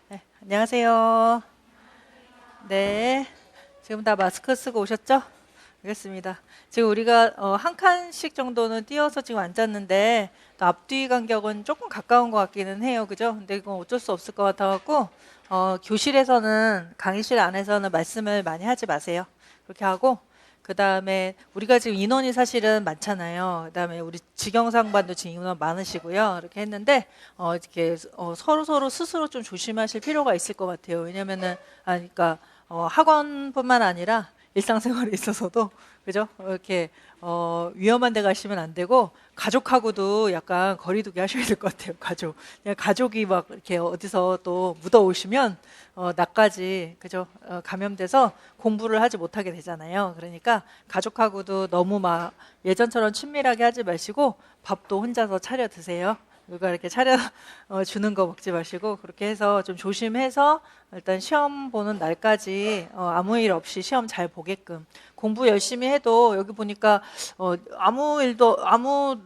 네, 안녕하세요. 네, 지금 다 마스크 쓰고 오셨죠? 알겠습니다. 지금 우리가 한 칸씩 정도는 띄어서 지금 앉았는데 또 앞뒤 간격은 조금 가까운 것 같기는 해요, 그죠? 근데 이건 어쩔 수 없을 것 같아갖고 교실에서는 강의실 안에서는 말씀을 많이 하지 마세요. 그렇게 하고 그 다음에 우리가 지금 인원이 사실은 많잖아요. 그 다음에 우리 지경상반도 지금 인원 많으시고요. 이렇게 했는데 이렇게 서로 스스로 좀 조심하실 필요가 있을 것 같아요. 왜냐면은 그러니까 학원뿐만 아니라 일상생활에 있어서도 그죠? 이렇게 위험한 데 가시면 안 되고 가족하고도 약간 거리두기 하셔야 될 것 같아요. 그냥 가족이 막 이렇게 어디서 또 묻어오시면 나까지 그죠? 감염돼서 공부를 하지 못하게 되잖아요. 그러니까 가족하고도 너무 막 예전처럼 친밀하게 하지 마시고 밥도 혼자서 차려 드세요. 누가 이렇게 차려 주는 거 먹지 마시고 그렇게 해서 좀 조심해서 일단 시험 보는 날까지 아무 일 없이 시험 잘 보게끔 공부 열심히 해도 여기 보니까 아무 일도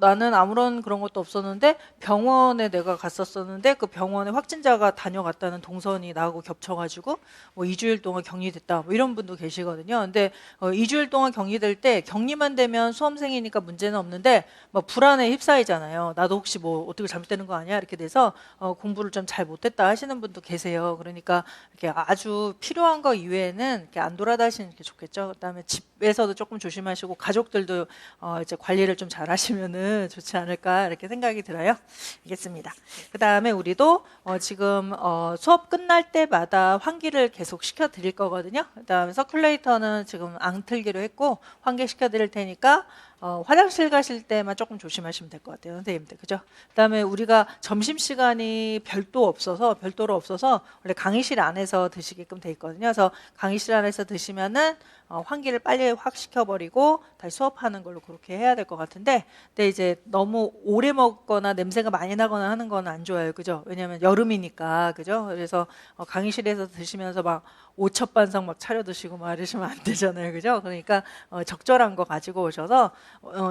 나는 아무런 그런 것도 없었는데 병원에 내가 갔었었는데 그 병원에 확진자가 다녀갔다는 동선이 나하고 겹쳐가지고 뭐 2주일 동안 격리됐다 뭐 이런 분도 계시거든요. 근데 2주일 동안 격리될 때 격리만 되면 수험생이니까 문제는 없는데 막 불안에 휩싸이잖아요. 나도 혹시 뭐 어떻게 잘못되는 거 아니야? 이렇게 돼서 공부를 좀 잘 못했다 하시는 분도 계세요. 그러니까 이렇게 아주 필요한 거 이외에는 이렇게 안 돌아다니시는 게 좋겠죠. 그다음에 집에서도 조금 조심하시고 가족들도 이제 관리를 좀 잘 하시면은 좋지 않을까 이렇게 생각이 들어요. 알겠습니다. 그다음에 우리도 지금 수업 끝날 때마다 환기를 계속 시켜 드릴 거거든요. 그다음에 서큘레이터는 지금 안 틀기로 했고 환기 시켜 드릴 테니까 화장실 가실 때만 조금 조심하시면 될 것 같아요, 선생님들. 그죠? 그다음에 우리가 점심시간이 별도로 없어서 원래 강의실 안에서 드시게끔 돼 있거든요. 그래서 강의실 안에서 드시면은 환기를 빨리 확 시켜버리고 다시 수업하는 걸로 그렇게 해야 될 것 같은데, 근데 이제 너무 오래 먹거나 냄새가 많이 나거나 하는 건 안 좋아요. 그죠? 왜냐면 여름이니까. 그죠? 그래서 강의실에서 드시면서 막 오첩반상 막 차려 드시고 막 이러시면 안 되잖아요. 그죠? 그러니까 적절한 거 가지고 오셔서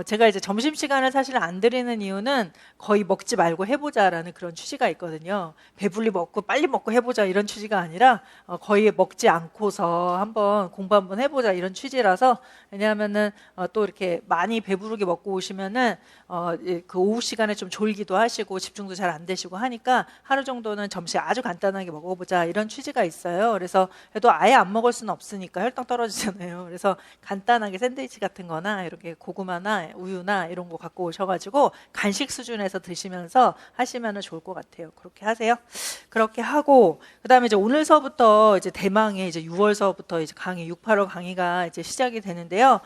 제가 이제 점심시간을 사실 안 드리는 이유는 거의 먹지 말고 해보자라는 그런 취지가 있거든요. 배불리 먹고 빨리 먹고 해보자 이런 취지가 아니라 거의 먹지 않고서 공부 한번 해보자 이런 취지라서. 왜냐하면은 또 이렇게 많이 배부르게 먹고 오시면은 그 오후 시간에 좀 졸기도 하시고 집중도 잘 안 되시고 하니까 하루 정도는 점심 아주 간단하게 먹어보자 이런 취지가 있어요. 그래서 그래도 아예 안 먹을 수는 없으니까 혈당 떨어지잖아요. 그래서 간단하게 샌드위치 같은 거나 이렇게 고구마나 우유나 이런 거 갖고 오셔가지고 간식 수준에서 드시면서 하시면 좋을 것 같아요. 그렇게 하세요. 그렇게 하고 그다음에 이제 오늘서부터 이제 대망의 이제 6월서부터 이제 강의 685 강의가 이제 시작이 되는데요.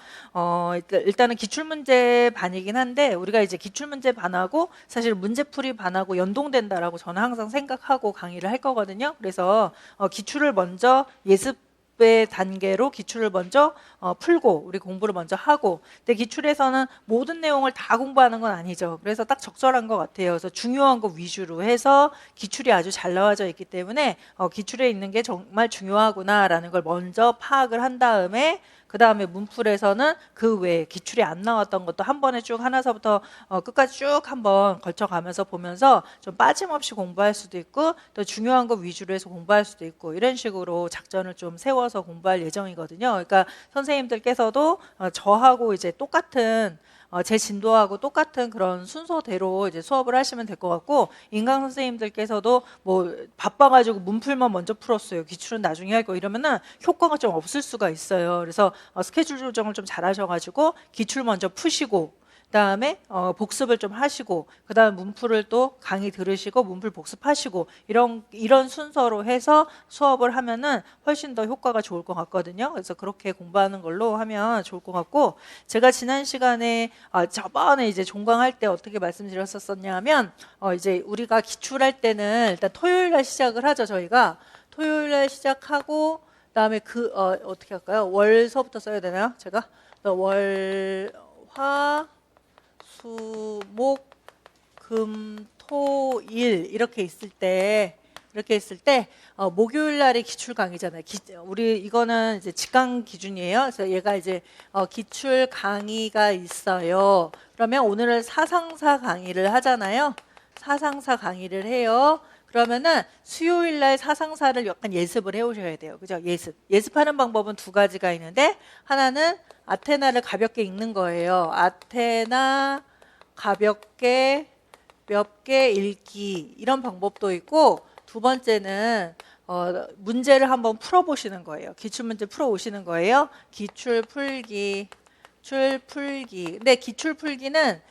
일단은 기출문제 반이긴 한데 우리가 이제 기출문제 반하고 사실 문제풀이 반하고 연동된다라고 저는 항상 생각하고 강의를 할 거거든요. 그래서 기출을 먼저 예습의 단계로 기출을 먼저 풀고 우리 공부를 먼저 하고, 근데 기출에서는 모든 내용을 다 공부하는 건 아니죠. 그래서 딱 적절한 것 같아요. 그래서 중요한 거 위주로 해서 기출이 아주 잘 나와져 있기 때문에 기출에 있는 게 정말 중요하구나라는 걸 먼저 파악을 한 다음에 그 다음에 문풀에서는 그 외에 기출이 안 나왔던 것도 한 번에 쭉 하나서부터 끝까지 쭉 한번 걸쳐가면서 보면서 좀 빠짐없이 공부할 수도 있고 또 중요한 거 위주로 해서 공부할 수도 있고 이런 식으로 작전을 좀 세워서 공부할 예정이거든요. 그러니까 선생님들께서도 저하고 이제 똑같은 제 진도하고 똑같은 그런 순서대로 이제 수업을 하시면 될 것 같고, 인강 선생님들께서도 뭐 바빠가지고 문풀만 먼저 풀었어요. 기출은 나중에 할 거 이러면은 효과가 좀 없을 수가 있어요. 그래서 스케줄 조정을 좀 잘하셔가지고 기출 먼저 푸시고 그다음에 복습을 좀 하시고 그다음에 문풀을 또 강의 들으시고 문풀 복습하시고 이런 순서로 해서 수업을 하면은 훨씬 더 효과가 좋을 것 같거든요. 그래서 그렇게 공부하는 걸로 하면 좋을 것 같고, 제가 지난 시간에 저번에 이제 종강할 때 어떻게 말씀드렸었냐면 이제 우리가 기출할 때는 일단 토요일 날 시작을 하죠. 저희가 토요일 날 시작하고 그다음에 어떻게 할까요? 월서부터 써야 되나요? 제가 화 수, 목, 금, 토, 일 이렇게 있을 때 목요일 날이 기출 강의잖아요. 우리 이거는 이제 직강 기준이에요. 그래서 얘가 이제 기출 강의가 있어요. 그러면 오늘은 사상사 강의를 하잖아요. 사상사 강의를 해요. 그러면은 수요일 날 사상사를 약간 예습을 해 오셔야 돼요. 그죠? 예습하는 방법은 두 가지가 있는데 하나는 아테나를 가볍게 읽는 거예요. 아테나 가볍게 몇 개 읽기 이런 방법도 있고 두 번째는 문제를 한번 풀어보시는 거예요. 기출문제 풀어오시는 거예요. 기출풀기. 근데 기출풀기는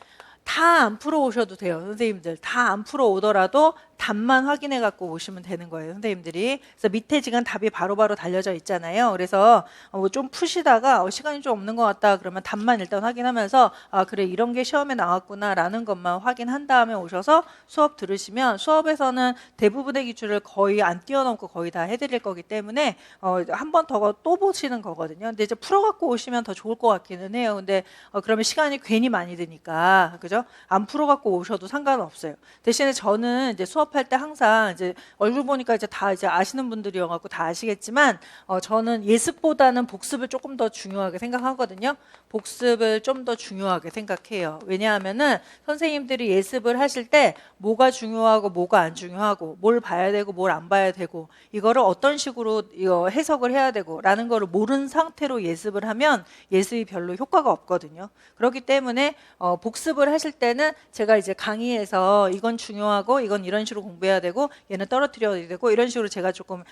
다 안 풀어오셔도 돼요. 선생님들 다 안 풀어오더라도 답만 확인해 갖고 오시면 되는 거예요. 선생님들이. 그래서 밑에 지금 답이 바로바로 달려져 있잖아요. 그래서 좀 푸시다가 시간이 좀 없는 것 같다 그러면 답만 일단 확인하면서 아 그래 이런 게 시험에 나왔구나 라는 것만 확인한 다음에 오셔서 수업 들으시면 수업에서는 대부분의 기출을 거의 안 뛰어넘고 거의 다 해드릴 거기 때문에 한 번 더 또 보시는 거거든요. 근데 이제 풀어갖고 오시면 더 좋을 것 같기는 해요. 근데 그러면 시간이 괜히 많이 드니까 그죠? 안 풀어갖고 오셔도 상관없어요. 대신에 저는 이제 수업할 때 항상 이제 얼굴 보니까 이제 다 이제 아시는 분들이어갖고 다 아시겠지만 저는 예습보다는 복습을 조금 더 중요하게 생각하거든요. 복습을 좀 더 중요하게 생각해요. 왜냐하면은 선생님들이 예습을 하실 때 뭐가 중요하고 뭐가 안 중요하고 뭘 봐야 되고 뭘 안 봐야 되고 이거를 어떤 식으로 해석을 해야 되고 라는 거를 모르는 상태로 예습을 하면 예습이 별로 효과가 없거든요. 그렇기 때문에 복습을 하실 때는 제가 이제 강의에서 이건 중요하고 이건 이런 식으로 공부해야 되고 얘는 떨어뜨려야 되고 이런 식으로 제가 조금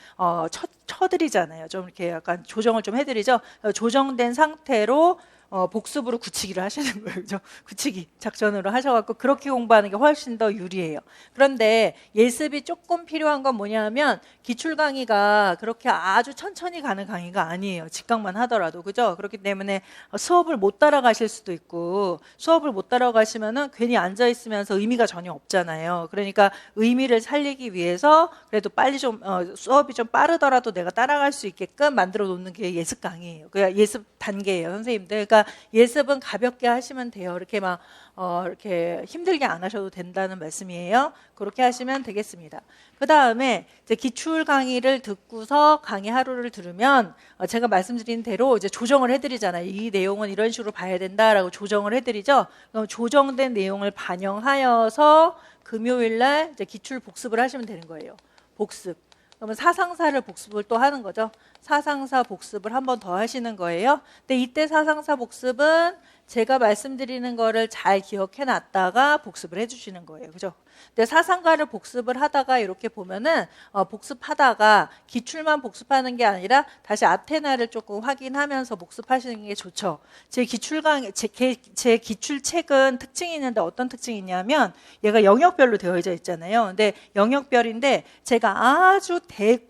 쳐드리잖아요. 좀 이렇게 약간 조정을 좀 해드리죠. 조정된 상태로 복습으로 굳히기를 하시는 거예요. 그죠? 굳히기 작전으로 하셔갖고 그렇게 공부하는 게 훨씬 더 유리해요. 그런데 예습이 조금 필요한 건 뭐냐면 기출 강의가 그렇게 아주 천천히 가는 강의가 아니에요. 직강만 하더라도. 그죠? 그렇기 때문에 수업을 못 따라가실 수도 있고 수업을 못 따라가시면은 괜히 앉아있으면서 의미가 전혀 없잖아요. 그러니까 의미를 살리기 위해서 그래도 빨리 좀 수업이 좀 빠르더라도 내가 따라갈 수 있게끔 만들어 놓는 게 예습 강의예요. 그러니까 예습 단계예요. 선생님들. 그러니까 예습은 가볍게 하시면 돼요. 이렇게 막 이렇게 힘들게 안 하셔도 된다는 말씀이에요. 그렇게 하시면 되겠습니다. 그 다음에 이제 기출 강의를 듣고서 강의 하루를 들으면 제가 말씀드린 대로 이제 조정을 해드리잖아요. 이 내용은 이런 식으로 봐야 된다라고 조정을 해드리죠. 그럼 조정된 내용을 반영하여서 금요일 날 이제 기출 복습을 하시면 되는 거예요. 복습. 그러면 사상사를 복습을 또 하는 거죠. 사상사 복습을 한 번 더 하시는 거예요. 근데 이때 사상사 복습은 제가 말씀드리는 거를 잘 기억해 놨다가 복습을 해 주시는 거예요. 그죠? 근데 사상가를 복습을 하다가 이렇게 보면은 복습하다가 기출만 복습하는 게 아니라 다시 아테나를 조금 확인하면서 복습하시는 게 좋죠. 제 기출 책은 특징이 있는데 어떤 특징이 있냐면 얘가 영역별로 되어져 있잖아요. 근데 영역별인데 제가 아주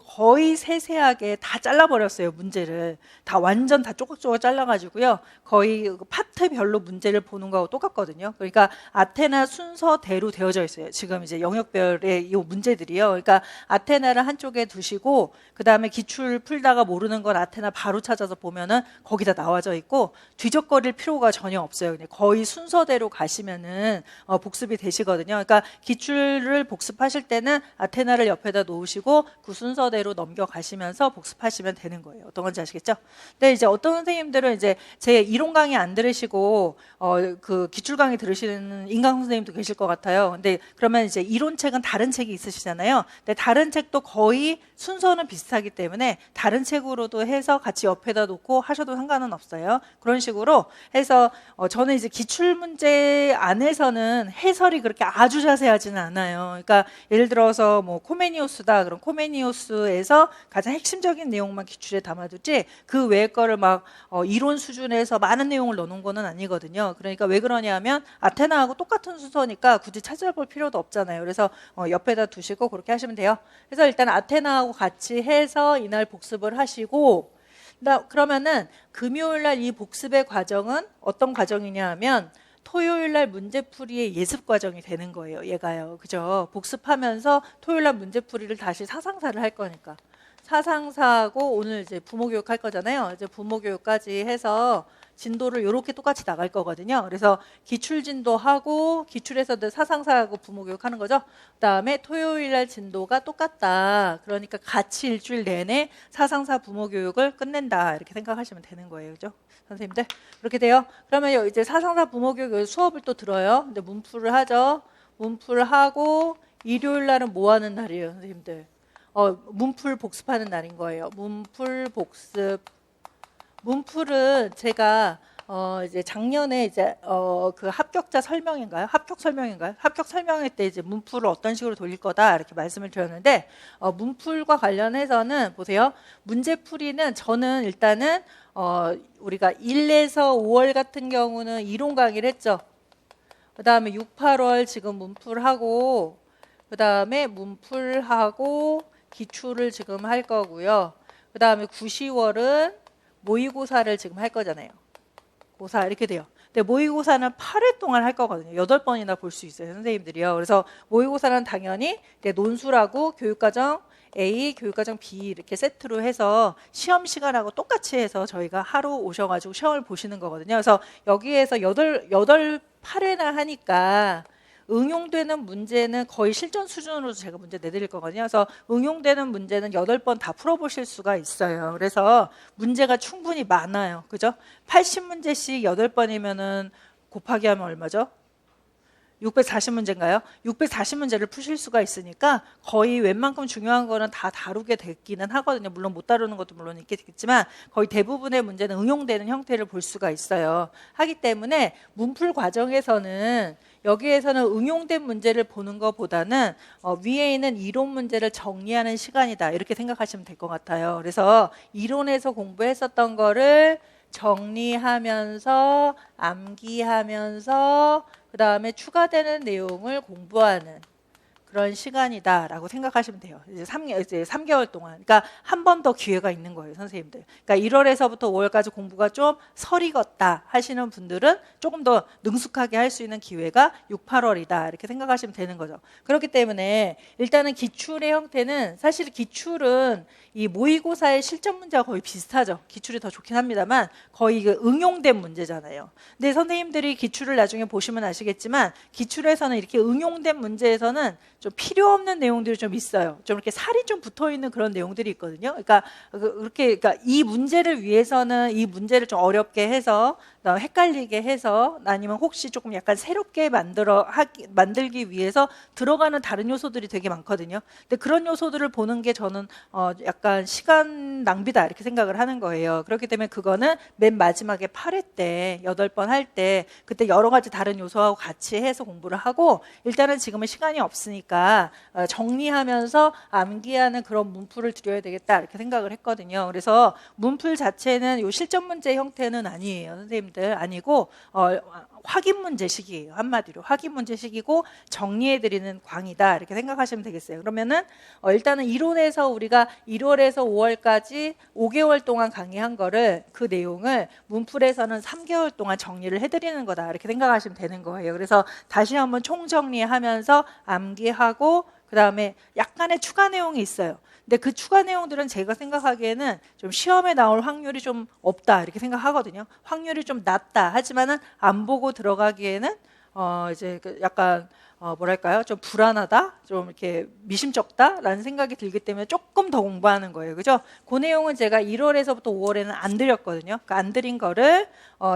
거의 세세하게 다 잘라버렸어요. 문제를 다 완전 다 쪼각쪼각 잘라가지고요. 거의 파트별로 문제를 보는 거하고 똑같거든요. 그러니까 아테나 순서대로 되어져 있어요. 지금 이제 영역별의 이 문제들이요. 그러니까 아테나를 한쪽에 두시고 그 다음에 기출 풀다가 모르는 건 아테나 바로 찾아서 보면은 거기다 나와져 있고 뒤적거릴 필요가 전혀 없어요. 그냥 거의 순서대로 가시면은 복습이 되시거든요. 그러니까 기출을 복습하실 때는 아테나를 옆에다 놓으시고 그 순서대로 넘겨가시면서 복습하시면 되는 거예요. 어떤 건지 아시겠죠? 근데 이제 어떤 선생님들은 이제 제 이론 강의 안 들으시고 그 기출 강의 들으시는 인강 선생님도 계실 것 같아요. 근데 그러면 이제 이론책은 다른 책이 있으시잖아요. 근데 다른 책도 거의 순서는 비슷하기 때문에 다른 책으로도 해서 같이 옆에다 놓고 하셔도 상관은 없어요. 그런 식으로 해서 저는 이제 기출 문제 안에서는 해설이 그렇게 아주 자세하지는 않아요. 그러니까 예를 들어서 뭐 코메니우스다. 그럼 코메니우스에서 가장 핵심적인 내용만 기출에 담아두지 그 외의 거를 막 이론 수준에서 많은 내용을 넣어놓은 거는 아니거든요. 그러니까 왜 그러냐면 아테나하고 똑같은 순서니까 굳이 찾아볼 필요도 없잖아요. 그래서 옆에다 두시고 그렇게 하시면 돼요. 그래서 일단 아테나하고 같이 해서 이날 복습을 하시고 그러면은 금요일 날 이 복습의 과정은 어떤 과정이냐 하면 토요일 날 문제풀이의 예습 과정이 되는 거예요. 얘가요. 그죠? 복습하면서 토요일 날 문제풀이를 다시 사상사를 할 거니까. 사상사하고 오늘 이제 부모교육 할 거잖아요. 이제 부모교육까지 해서 진도를 이렇게 똑같이 나갈 거거든요. 그래서 기출 진도하고 기출에서 사상사하고 부모교육 하는 거죠. 그다음에 토요일 날 진도가 똑같다. 그러니까 같이 일주일 내내 사상사 부모교육을 끝낸다. 이렇게 생각하시면 되는 거예요. 그죠? 선생님들. 그렇게 돼요. 그러면 이제 사상사 부모교육 수업을 또 들어요. 근데 문풀을 하죠. 문풀을 하고 일요일 날은 뭐 하는 날이에요, 선생님들? 문풀 복습하는 날인 거예요. 문풀 복습. 문풀은 제가 이제 작년에 이제 그 합격자 설명인가요? 합격 설명인가요? 합격 설명회 때 이제 문풀을 어떤 식으로 돌릴 거다 이렇게 말씀을 드렸는데 문풀과 관련해서는 보세요. 문제풀이는 저는 일단은 우리가 1에서 5월 같은 경우는 이론 강의를 했죠. 그 다음에 6, 8월 지금 문풀하고 그 다음에 문풀하고 기출을 지금 할 거고요. 그 다음에 9, 10월은 모의고사를 지금 할 거잖아요. 고사 이렇게 돼요. 근데 모의고사는 8회 동안 할 거거든요. 8번이나 볼 수 있어요, 선생님들이요. 그래서 모의고사는 당연히 논술하고 교육과정 A, 교육과정 B 이렇게 세트로 해서 시험 시간하고 똑같이 해서 저희가 하루 오셔가지고 시험을 보시는 거거든요. 그래서 여기에서 8회나 하니까 응용되는 문제는 거의 실전 수준으로 제가 문제 내드릴 거거든요. 그래서 응용되는 문제는 8번 다 풀어보실 수가 있어요. 그래서 문제가 충분히 많아요. 그죠? 80문제씩 8번이면은 곱하기 하면 얼마죠? 640문제인가요? 640문제를 푸실 수가 있으니까 거의 웬만큼 중요한 거는 다 다루게 됐기는 하거든요. 물론 못 다루는 것도 물론 있겠지만 거의 대부분의 문제는 응용되는 형태를 볼 수가 있어요. 하기 때문에 문풀 과정에서는 여기에서는 응용된 문제를 보는 것보다는 위에 있는 이론 문제를 정리하는 시간이다. 이렇게 생각하시면 될 것 같아요. 그래서 이론에서 공부했었던 거를 정리하면서 암기하면서 그 다음에 추가되는 내용을 공부하는 그런 시간이다라고 생각하시면 돼요. 이제 3개월 동안. 그러니까 한 번 더 기회가 있는 거예요, 선생님들. 그러니까 1월에서부터 5월까지 공부가 좀 설익었다 하시는 분들은 조금 더 능숙하게 할 수 있는 기회가 6, 8월이다. 이렇게 생각하시면 되는 거죠. 그렇기 때문에 일단은 기출의 형태는 사실 기출은 이 모의고사의 실전 문제와 거의 비슷하죠. 기출이 더 좋긴 합니다만 거의 응용된 문제잖아요. 근데 선생님들이 기출을 나중에 보시면 아시겠지만 기출에서는 이렇게 응용된 문제에서는 좀 필요 없는 내용들이 좀 있어요. 좀 이렇게 살이 좀 붙어 있는 그런 내용들이 있거든요. 그러니까 이 문제를 위해서는 이 문제를 좀 어렵게 해서 헷갈리게 해서 아니면 혹시 조금 약간 새롭게 만들기 위해서 들어가는 다른 요소들이 되게 많거든요. 근데 그런 요소들을 보는 게 저는 약간 시간 낭비다 이렇게 생각을 하는 거예요. 그렇기 때문에 그거는 맨 마지막에 8회 때 8번 할 때 그때 여러 가지 다른 요소하고 같이 해서 공부를 하고 일단은 지금은 시간이 없으니까 정리하면서 암기하는 그런 문풀을 드려야 되겠다 이렇게 생각을 했거든요. 그래서 문풀 자체는 요 실전 문제 형태는 아니에요, 선생님들. 아니고 확인 문제식이에요. 한마디로 확인 문제식이고 정리해드리는 강의다 이렇게 생각하시면 되겠어요. 그러면은 일단은 이론에서 우리가 1월에서 5월까지 5개월 동안 강의한 거를 그 내용을 문풀에서는 3개월 동안 정리를 해드리는 거다 이렇게 생각하시면 되는 거예요. 그래서 다시 한번 총정리하면서 암기하고 그 다음에 약간의 추가 내용이 있어요. 근데 그 추가 내용들은 제가 생각하기에는 좀 시험에 나올 확률이 좀 없다 이렇게 생각하거든요. 확률이 좀 낮다 하지만은 안 보고 들어가기에는 이제 약간 뭐랄까요? 좀 불안하다? 좀 이렇게 미심쩍다라는 생각이 들기 때문에 조금 더 공부하는 거예요. 그죠? 그 내용은 제가 1월에서부터 5월에는 안 드렸거든요. 그러니까 안 드린 거를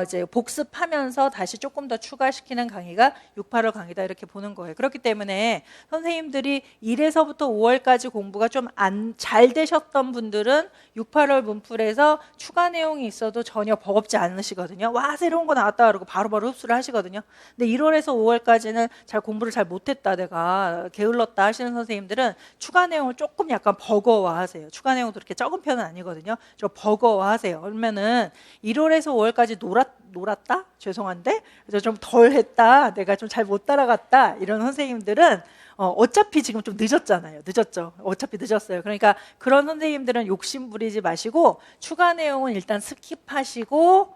이제 복습하면서 다시 조금 더 추가시키는 강의가 6, 8월 강의다 이렇게 보는 거예요. 그렇기 때문에 선생님들이 1에서부터 5월까지 공부가 좀 잘 되셨던 분들은 6, 8월 문풀에서 추가 내용이 있어도 전혀 버겁지 않으시거든요. 와, 새로운 거 나왔다 그러고 바로바로 흡수를 하시거든요. 근데 1월에서 5월까지는 잘 공부를 잘 못했다, 내가 게을렀다 하시는 선생님들은 추가 내용을 조금 약간 버거워하세요. 추가 내용도 그렇게 적은 편은 아니거든요. 좀 버거워하세요. 그러면은 1월에서 5월까지 놀았다? 죄송한데 그래서 좀 덜 했다, 내가 좀 잘 못 따라갔다 이런 선생님들은 어차피 지금 좀 늦었잖아요. 늦었죠. 어차피 늦었어요. 그러니까 그런 선생님들은 욕심 부리지 마시고 추가 내용은 일단 스킵하시고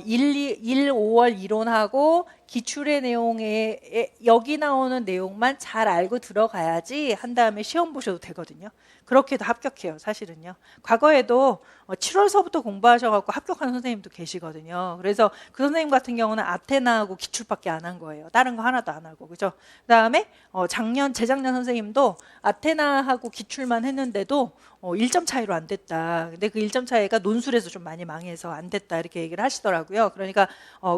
1, 5월 이론하고 기출의 내용에 여기 나오는 내용만 잘 알고 들어가야지 한 다음에 시험 보셔도 되거든요. 그렇게도 합격해요, 사실은요. 과거에도 7월서부터 공부하셔갖고 합격하는 선생님도 계시거든요. 그래서 그 선생님 같은 경우는 아테나하고 기출밖에 안 한 거예요. 다른 거 하나도 안 하고, 그죠? 그다음에 재작년 선생님도 아테나하고 기출만 했는데도 1점 차이로 안 됐다. 근데 그 1점 차이가 논술에서 좀 많이 망해서 안 됐다 이렇게 얘기를 하시더라고요. 그러니까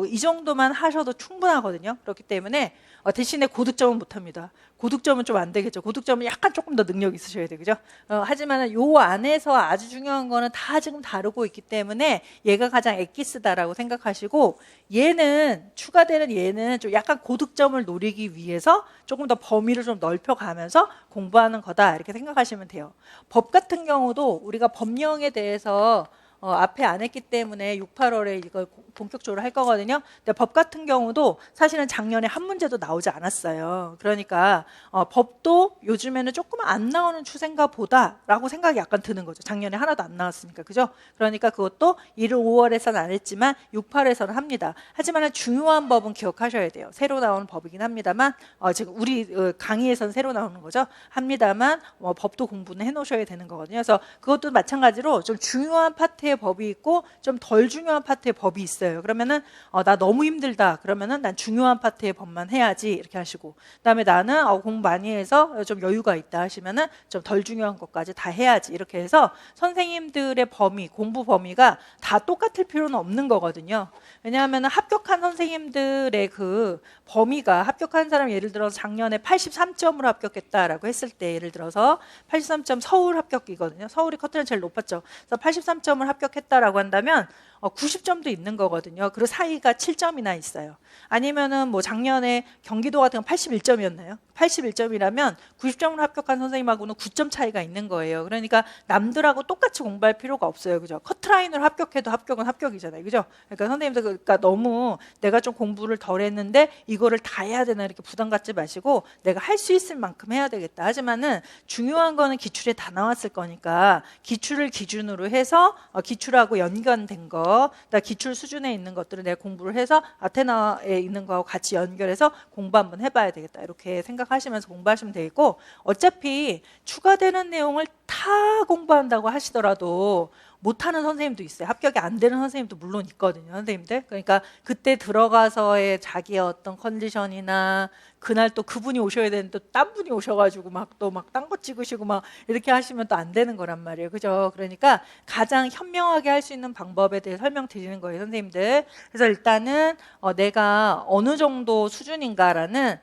이 정도만 하셔도 충분히 충분하거든요. 그렇기 때문에 대신에 고득점은 못합니다. 고득점은 좀 안 되겠죠. 고득점은 약간 조금 더 능력 있으셔야 되죠. 하지만 요 안에서 아주 중요한 거는 다 지금 다루고 있기 때문에 얘가 가장 엑기스다라고 생각하시고, 얘는 추가되는 얘는 좀 약간 고득점을 노리기 위해서 조금 더 범위를 좀 넓혀가면서 공부하는 거다 이렇게 생각하시면 돼요. 법 같은 경우도 우리가 법령에 대해서 앞에 안 했기 때문에 6, 8월에 이걸 본격적으로 할 거거든요. 근데 법 같은 경우도 사실은 작년에 한 문제도 나오지 않았어요. 그러니까 법도 요즘에는 조금 안 나오는 추세인가 보다라고 생각이 약간 드는 거죠. 작년에 하나도 안 나왔으니까. 그죠? 그러니까 그것도 1월, 5월에서는 안 했지만 6, 8월에서는 합니다. 하지만 중요한 법은 기억하셔야 돼요. 새로 나오는 법이긴 합니다만 지금 우리 강의에서는 새로 나오는 거죠. 합니다만 법도 공부는 해놓으셔야 되는 거거든요. 그래서 그것도 마찬가지로 좀 중요한 파트의 법이 있고 좀 덜 중요한 파트의 법이 있어요. 그러면은 나 너무 힘들다. 그러면은 난 중요한 파트의 법만 해야지 이렇게 하시고, 그다음에 나는 공부 많이 해서 좀 여유가 있다 하시면은 좀 덜 중요한 것까지 다 해야지 이렇게 해서 선생님들의 범위, 공부 범위가 다 똑같을 필요는 없는 거거든요. 왜냐하면 합격한 선생님들의 그 범위가, 합격한 사람 예를 들어서 작년에 83점으로 합격했다라고 했을 때, 예를 들어서 83점 서울 합격이거든요. 서울이 커트는 제일 높았죠. 그래서 83점을 합격했다라고 한다면 90점도 있는 거거든요. 그 사이가 7점이나 있어요. 아니면은 뭐 작년에 경기도 같은 건 81점이었나요? 81점이라면 90점으로 합격한 선생님하고는 9점 차이가 있는 거예요. 그러니까 남들하고 똑같이 공부할 필요가 없어요. 그죠? 커트라인으로 합격해도 합격은 합격이잖아요. 그죠? 그러니까 선생님들 그러니까 너무 내가 좀 공부를 덜 했는데 이거를 다 해야 되나 이렇게 부담 갖지 마시고, 내가 할 수 있을 만큼 해야 되겠다. 하지만은 중요한 거는 기출에 다 나왔을 거니까 기출을 기준으로 해서 기출하고 연관된 거, 기출 수준에 있는 것들을 내가 공부를 해서 아테나에 있는 거하고 같이 연결해서 공부 한번 해봐야 되겠다. 이렇게 생각하시면서 공부하시면 되겠고, 어차피 추가되는 내용을 다 공부한다고 하시더라도 못하는 선생님도 있어요. 합격이 안 되는 선생님도 물론 있거든요. 선생님들. 그러니까 그때 들어가서의 자기의 어떤 컨디션이나 그날 또 그분이 오셔야 되는데 또 딴 분이 오셔가지고 막 또 막 딴 거 찍으시고 막 이렇게 하시면 또 안 되는 거란 말이에요. 그죠? 그러니까 가장 현명하게 할 수 있는 방법에 대해 설명드리는 거예요, 선생님들. 그래서 일단은 내가 어느 정도 수준인가라는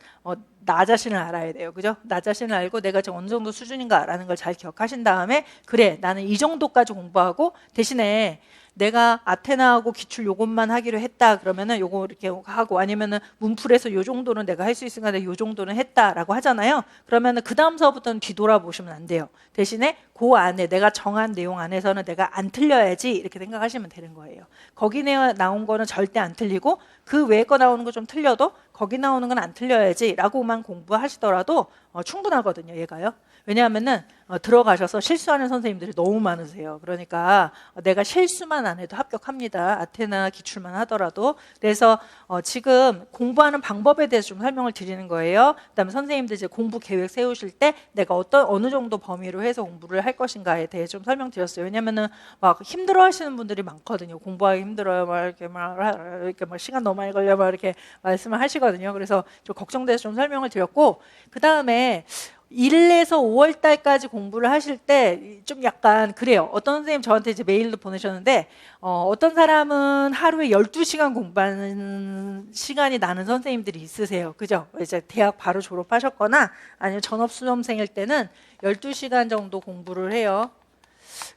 나 자신을 알아야 돼요. 그죠? 나 자신을 알고 내가 지금 어느 정도 수준인가라는 걸 잘 기억하신 다음에, 그래, 나는 이 정도까지 공부하고 대신에 내가 아테나하고 기출 요것만 하기로 했다 그러면은 요거 이렇게 하고, 아니면은 문풀에서 요 정도는 내가 할 수 있으니까 내가 요 정도는 했다라고 하잖아요. 그러면은 그 다음서부터는 뒤돌아보시면 안 돼요. 대신에 그 안에 내가 정한 내용 안에서는 내가 안 틀려야지 이렇게 생각하시면 되는 거예요. 거기 나온 거는 절대 안 틀리고 그 외에 거 나오는 거 좀 틀려도 거기 나오는 건 안 틀려야지 라고만 공부하시더라도 충분하거든요, 얘가요. 왜냐하면은 들어가셔서 실수하는 선생님들이 너무 많으세요. 그러니까 내가 실수만 안 해도 합격합니다. 아테나 기출만 하더라도. 그래서 지금 공부하는 방법에 대해서 좀 설명을 드리는 거예요. 그다음에 선생님들 이제 공부 계획 세우실 때 내가 어느 정도 범위로 해서 공부를 할 것인가에 대해 좀 설명드렸어요. 왜냐면은 막 힘들어하시는 분들이 많거든요. 공부하기 힘들어요. 이렇게 막 시간 너무 많이 걸려 막 이렇게 말씀을 하시거든요. 그래서 좀 걱정돼서 좀 설명을 드렸고, 그 다음에 1에서 5월 달까지 공부를 하실 때 좀 약간 그래요. 어떤 선생님 저한테 이제 메일도 보내셨는데 어떤 사람은 하루에 12시간 공부하는 시간이 나는 선생님들이 있으세요. 그죠? 이제 대학 바로 졸업하셨거나 아니면 전업수험생일 때는 12시간 정도 공부를 해요.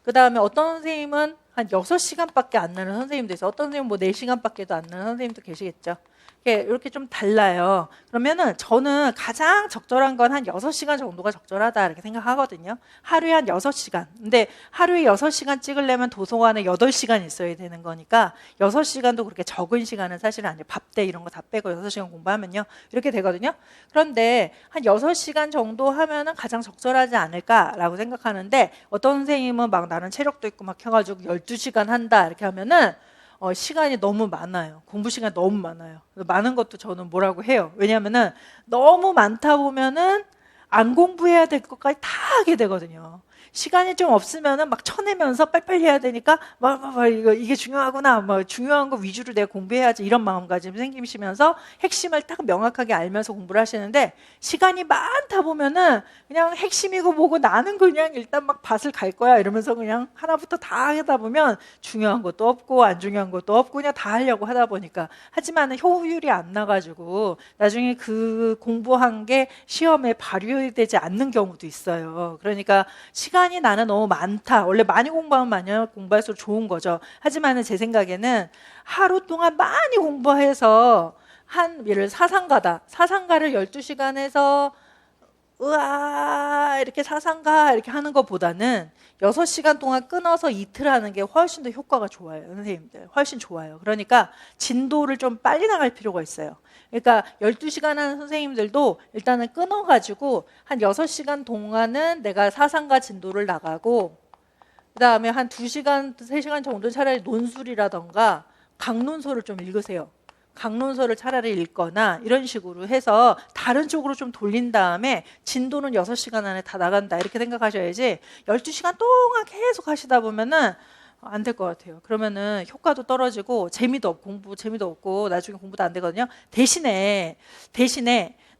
그 다음에 어떤 선생님은 한 6시간밖에 안 나는 선생님도 있어요. 어떤 선생님은 뭐 4시간밖에도 안 나는 선생님도 계시겠죠. 이렇게 좀 달라요. 그러면은 저는 가장 적절한 건 한 6시간 정도가 적절하다 이렇게 생각하거든요. 하루에 한 6시간. 근데 하루에 6시간 찍으려면 도서관에 8시간 있어야 되는 거니까 6시간도 그렇게 적은 시간은 사실은 아니에요. 밥때 이런 거 다 빼고 6시간 공부하면요. 이렇게 되거든요. 그런데 한 6시간 정도 하면은 가장 적절하지 않을까라고 생각하는데, 어떤 선생님은 막 나는 체력도 있고 막 해가지고 12시간 한다 이렇게 하면은 시간이 너무 많아요. 공부 시간이 너무 많아요. 많은 것도 저는 뭐라고 해요. 왜냐하면은 너무 많다 보면은 안 공부해야 될 것까지 다 하게 되거든요. 시간이 좀 없으면은 막 쳐내면서 빨리빨리 해야 되니까 이게 중요하구나, 중요한 거 위주로 내가 공부해야지, 이런 마음가짐이 생기시면서 핵심을 딱 명확하게 알면서 공부를 하시는데, 시간이 많다 보면은 그냥 핵심이고 뭐고 나는 그냥 일단 막 밭을 갈 거야 이러면서 그냥 하나부터 다 하다 보면 중요한 것도 없고 안 중요한 것도 없고 그냥 다 하려고 하다 보니까, 하지만 효율이 안 나가지고 나중에 그 공부한 게 시험에 발휘되지 않는 경우도 있어요. 그러니까 시간이 나는 너무 많다. 원래 많이 공부하면 많이 공부할수록 좋은 거죠. 하지만 제 생각에는 하루 동안 많이 공부해서 예를 들어 사상가를 12시간에서 으아 이렇게 사상가 이렇게 하는 것보다는 6시간 동안 끊어서 이틀 하는 게 훨씬 더 효과가 좋아요. 선생님들 훨씬 좋아요. 그러니까 진도를 좀 빨리 나갈 필요가 있어요. 그러니까 12시간 하는 선생님들도 일단은 끊어가지고 한 6시간 동안은 내가 사상가 진도를 나가고, 그 다음에 한 2시간, 3시간 정도 차라리 논술이라던가 강론서를 좀 읽으세요. 강론서를 차라리 읽거나 이런 식으로 해서 다른 쪽으로 좀 돌린 다음에 진도는 6시간 안에 다 나간다 이렇게 생각하셔야지, 12시간 동안 계속 하시다 보면은 안 될 것 같아요. 그러면은 효과도 떨어지고 재미도 없고 공부 재미도 없고 나중에 공부도 안 되거든요. 대신에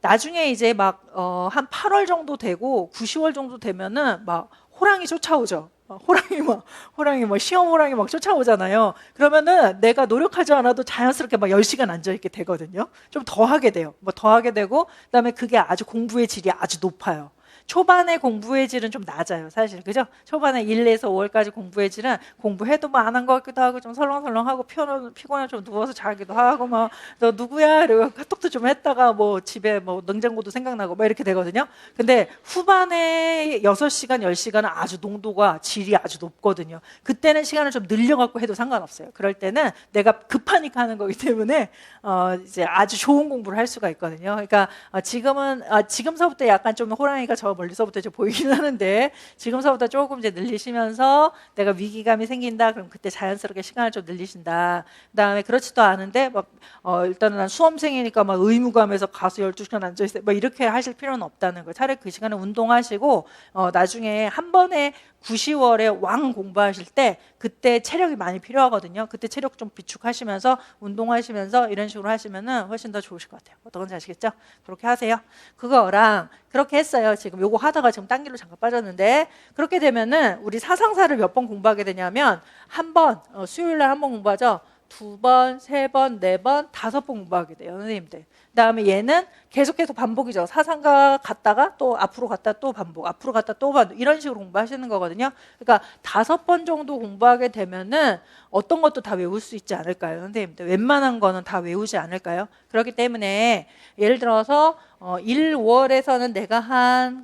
나중에 이제 막 한 8월 정도 되고 9, 10월 정도 되면은 막 호랑이 쫓아오죠. 호랑이 시험 호랑이 막 쫓아오잖아요. 그러면은 내가 노력하지 않아도 자연스럽게 막 10시간 앉아있게 되거든요. 좀 더 하게 돼요. 더 하게 되고, 그다음에 그게 아주 공부의 질이 아주 높아요. 초반에 공부의 질은 좀 낮아요, 사실. 그죠? 초반에 1에서 5월까지 공부의 질은 공부해도 안 한 것 같기도 하고 좀 설렁설렁하고 피곤해 좀 누워서 자기도 하고 너 누구야? 이러고 카톡도 좀 했다가 집에 냉장고도 생각나고 이렇게 되거든요. 근데 후반에 6시간, 10시간은 아주 농도가 질이 아주 높거든요. 그때는 시간을 좀 늘려갖고 해도 상관없어요. 그럴 때는 내가 급하니까 하는 거기 때문에 이제 아주 좋은 공부를 할 수가 있거든요. 그러니까 지금서부터 약간 좀 호랑이가 저 멀리서부터 이제 보이긴 하는데, 지금서부터 조금 이제 늘리시면서 내가 위기감이 생긴다 그럼 그때 자연스럽게 시간을 좀 늘리신다. 그다음에 그렇지도 않은데 일단은 난 수험생이니까 의무감에서 가서 12시간 앉아있어요 이렇게 하실 필요는 없다는 거예요. 차라리 그 시간에 운동하시고 나중에 한 번에 9, 10월에 왕 공부하실 때 그때 체력이 많이 필요하거든요. 그때 체력 좀 비축하시면서 운동하시면서 이런 식으로 하시면은 훨씬 더 좋으실 것 같아요. 어떤 건지 아시겠죠? 그렇게 하세요. 그거랑 그렇게 했어요. 지금 요거 하다가 지금 딴 길로 잠깐 빠졌는데, 그렇게 되면은 우리 사상사를 몇 번 공부하게 되냐면 한 번, 수요일날 한 번 공부하죠. 2번, 3번, 4번, 5번 공부하게 돼요, 선생님들. 그다음에 얘는 계속 반복이죠. 사상가 갔다가 또 앞으로 갔다 또 반복, 앞으로 갔다 또 반복, 이런 식으로 공부하시는 거거든요. 그러니까 5번 정도 공부하게 되면은 어떤 것도 다 외울 수 있지 않을까요, 선생님들? 웬만한 거는 다 외우지 않을까요? 그렇기 때문에 예를 들어서 1, 5월에서는 내가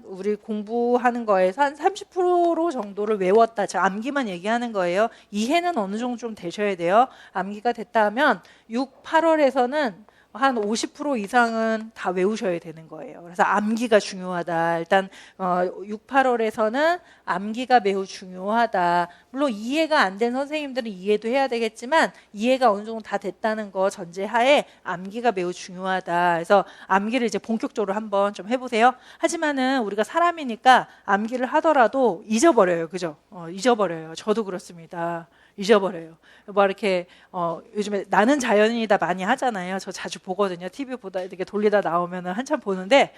우리 공부하는 거에서 한 30% 정도를 외웠다. 저 암기만 얘기하는 거예요. 이해는 어느 정도 좀 되셔야 돼요. 암기가 됐다 하면 6, 8월에서는 한 50% 이상은 다 외우셔야 되는 거예요. 그래서 암기가 중요하다. 일단 6, 8월에서는 암기가 매우 중요하다. 물론 이해가 안 된 선생님들은 이해도 해야 되겠지만 이해가 어느 정도 다 됐다는 거 전제하에 암기가 매우 중요하다. 그래서 암기를 이제 본격적으로 한번 좀 해보세요. 하지만은 우리가 사람이니까 암기를 하더라도 잊어버려요. 그죠? 잊어버려요. 저도 그렇습니다. 잊어버려요. 이렇게 요즘에 나는 자연이다 많이 하잖아요. 저 자주 보거든요. TV 보다 이렇게 돌리다 나오면은 한참 보는데,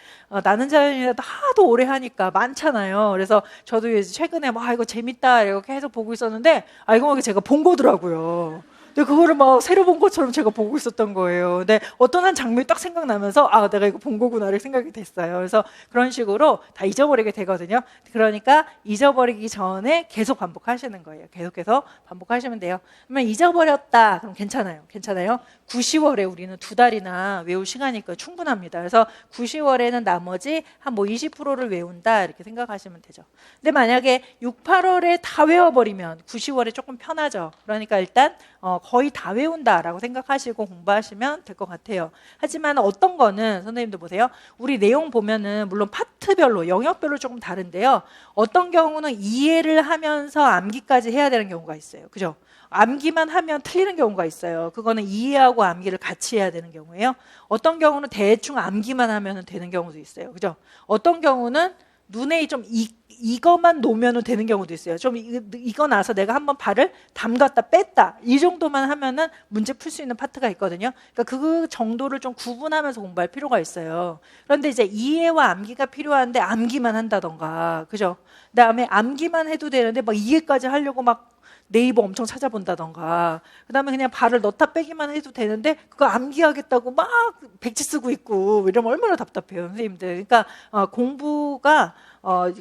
나는 자연이다 하도 오래 하니까 많잖아요. 그래서 저도 이제 최근에 이거 재밌다 이렇게 계속 보고 있었는데, 알고 보니 제가 본 거더라고요. 근데 그거를 새로 본 것처럼 제가 보고 있었던 거예요. 근데 어떤 한 장면이 딱 생각나면서 내가 이거 본 거구나 이렇게 생각이 됐어요. 그래서 그런 식으로 다 잊어버리게 되거든요. 그러니까 잊어버리기 전에 계속 반복하시는 거예요. 계속해서 반복하시면 돼요. 그러면 잊어버렸다 그럼 괜찮아요. 9, 10월에 우리는 2달이나 외울 시간이 충분합니다. 그래서 9, 10월에는 나머지 한 20%를 외운다 이렇게 생각하시면 되죠. 근데 만약에 6, 8월에 다 외워버리면 9, 10월에 조금 편하죠. 그러니까 일단 거의 다 외운다라고 생각하시고 공부하시면 될 것 같아요. 하지만 어떤 거는 선생님들 보세요. 우리 내용 보면은 물론 파트별로 영역별로 조금 다른데요. 어떤 경우는 이해를 하면서 암기까지 해야 되는 경우가 있어요. 그죠? 암기만 하면 틀리는 경우가 있어요. 그거는 이해하고 암기를 같이 해야 되는 경우예요. 어떤 경우는 대충 암기만 하면 되는 경우도 있어요. 그죠? 어떤 경우는 눈에 좀 이거만 놓으면 되는 경우도 있어요. 좀 이거 나서 내가 한번 발을 담갔다 뺐다 이 정도만 하면은 문제 풀 수 있는 파트가 있거든요. 그러니까 그 정도를 좀 구분하면서 공부할 필요가 있어요. 그런데 이제 이해와 암기가 필요한데 암기만 한다던가, 그죠? 그다음에 암기만 해도 되는데 막 이해까지 하려고 막 네이버 엄청 찾아본다던가, 그 다음에 그냥 발을 넣다 빼기만 해도 되는데 그거 암기하겠다고 막 백지 쓰고 있고 이러면 얼마나 답답해요, 선생님들. 그러니까 공부가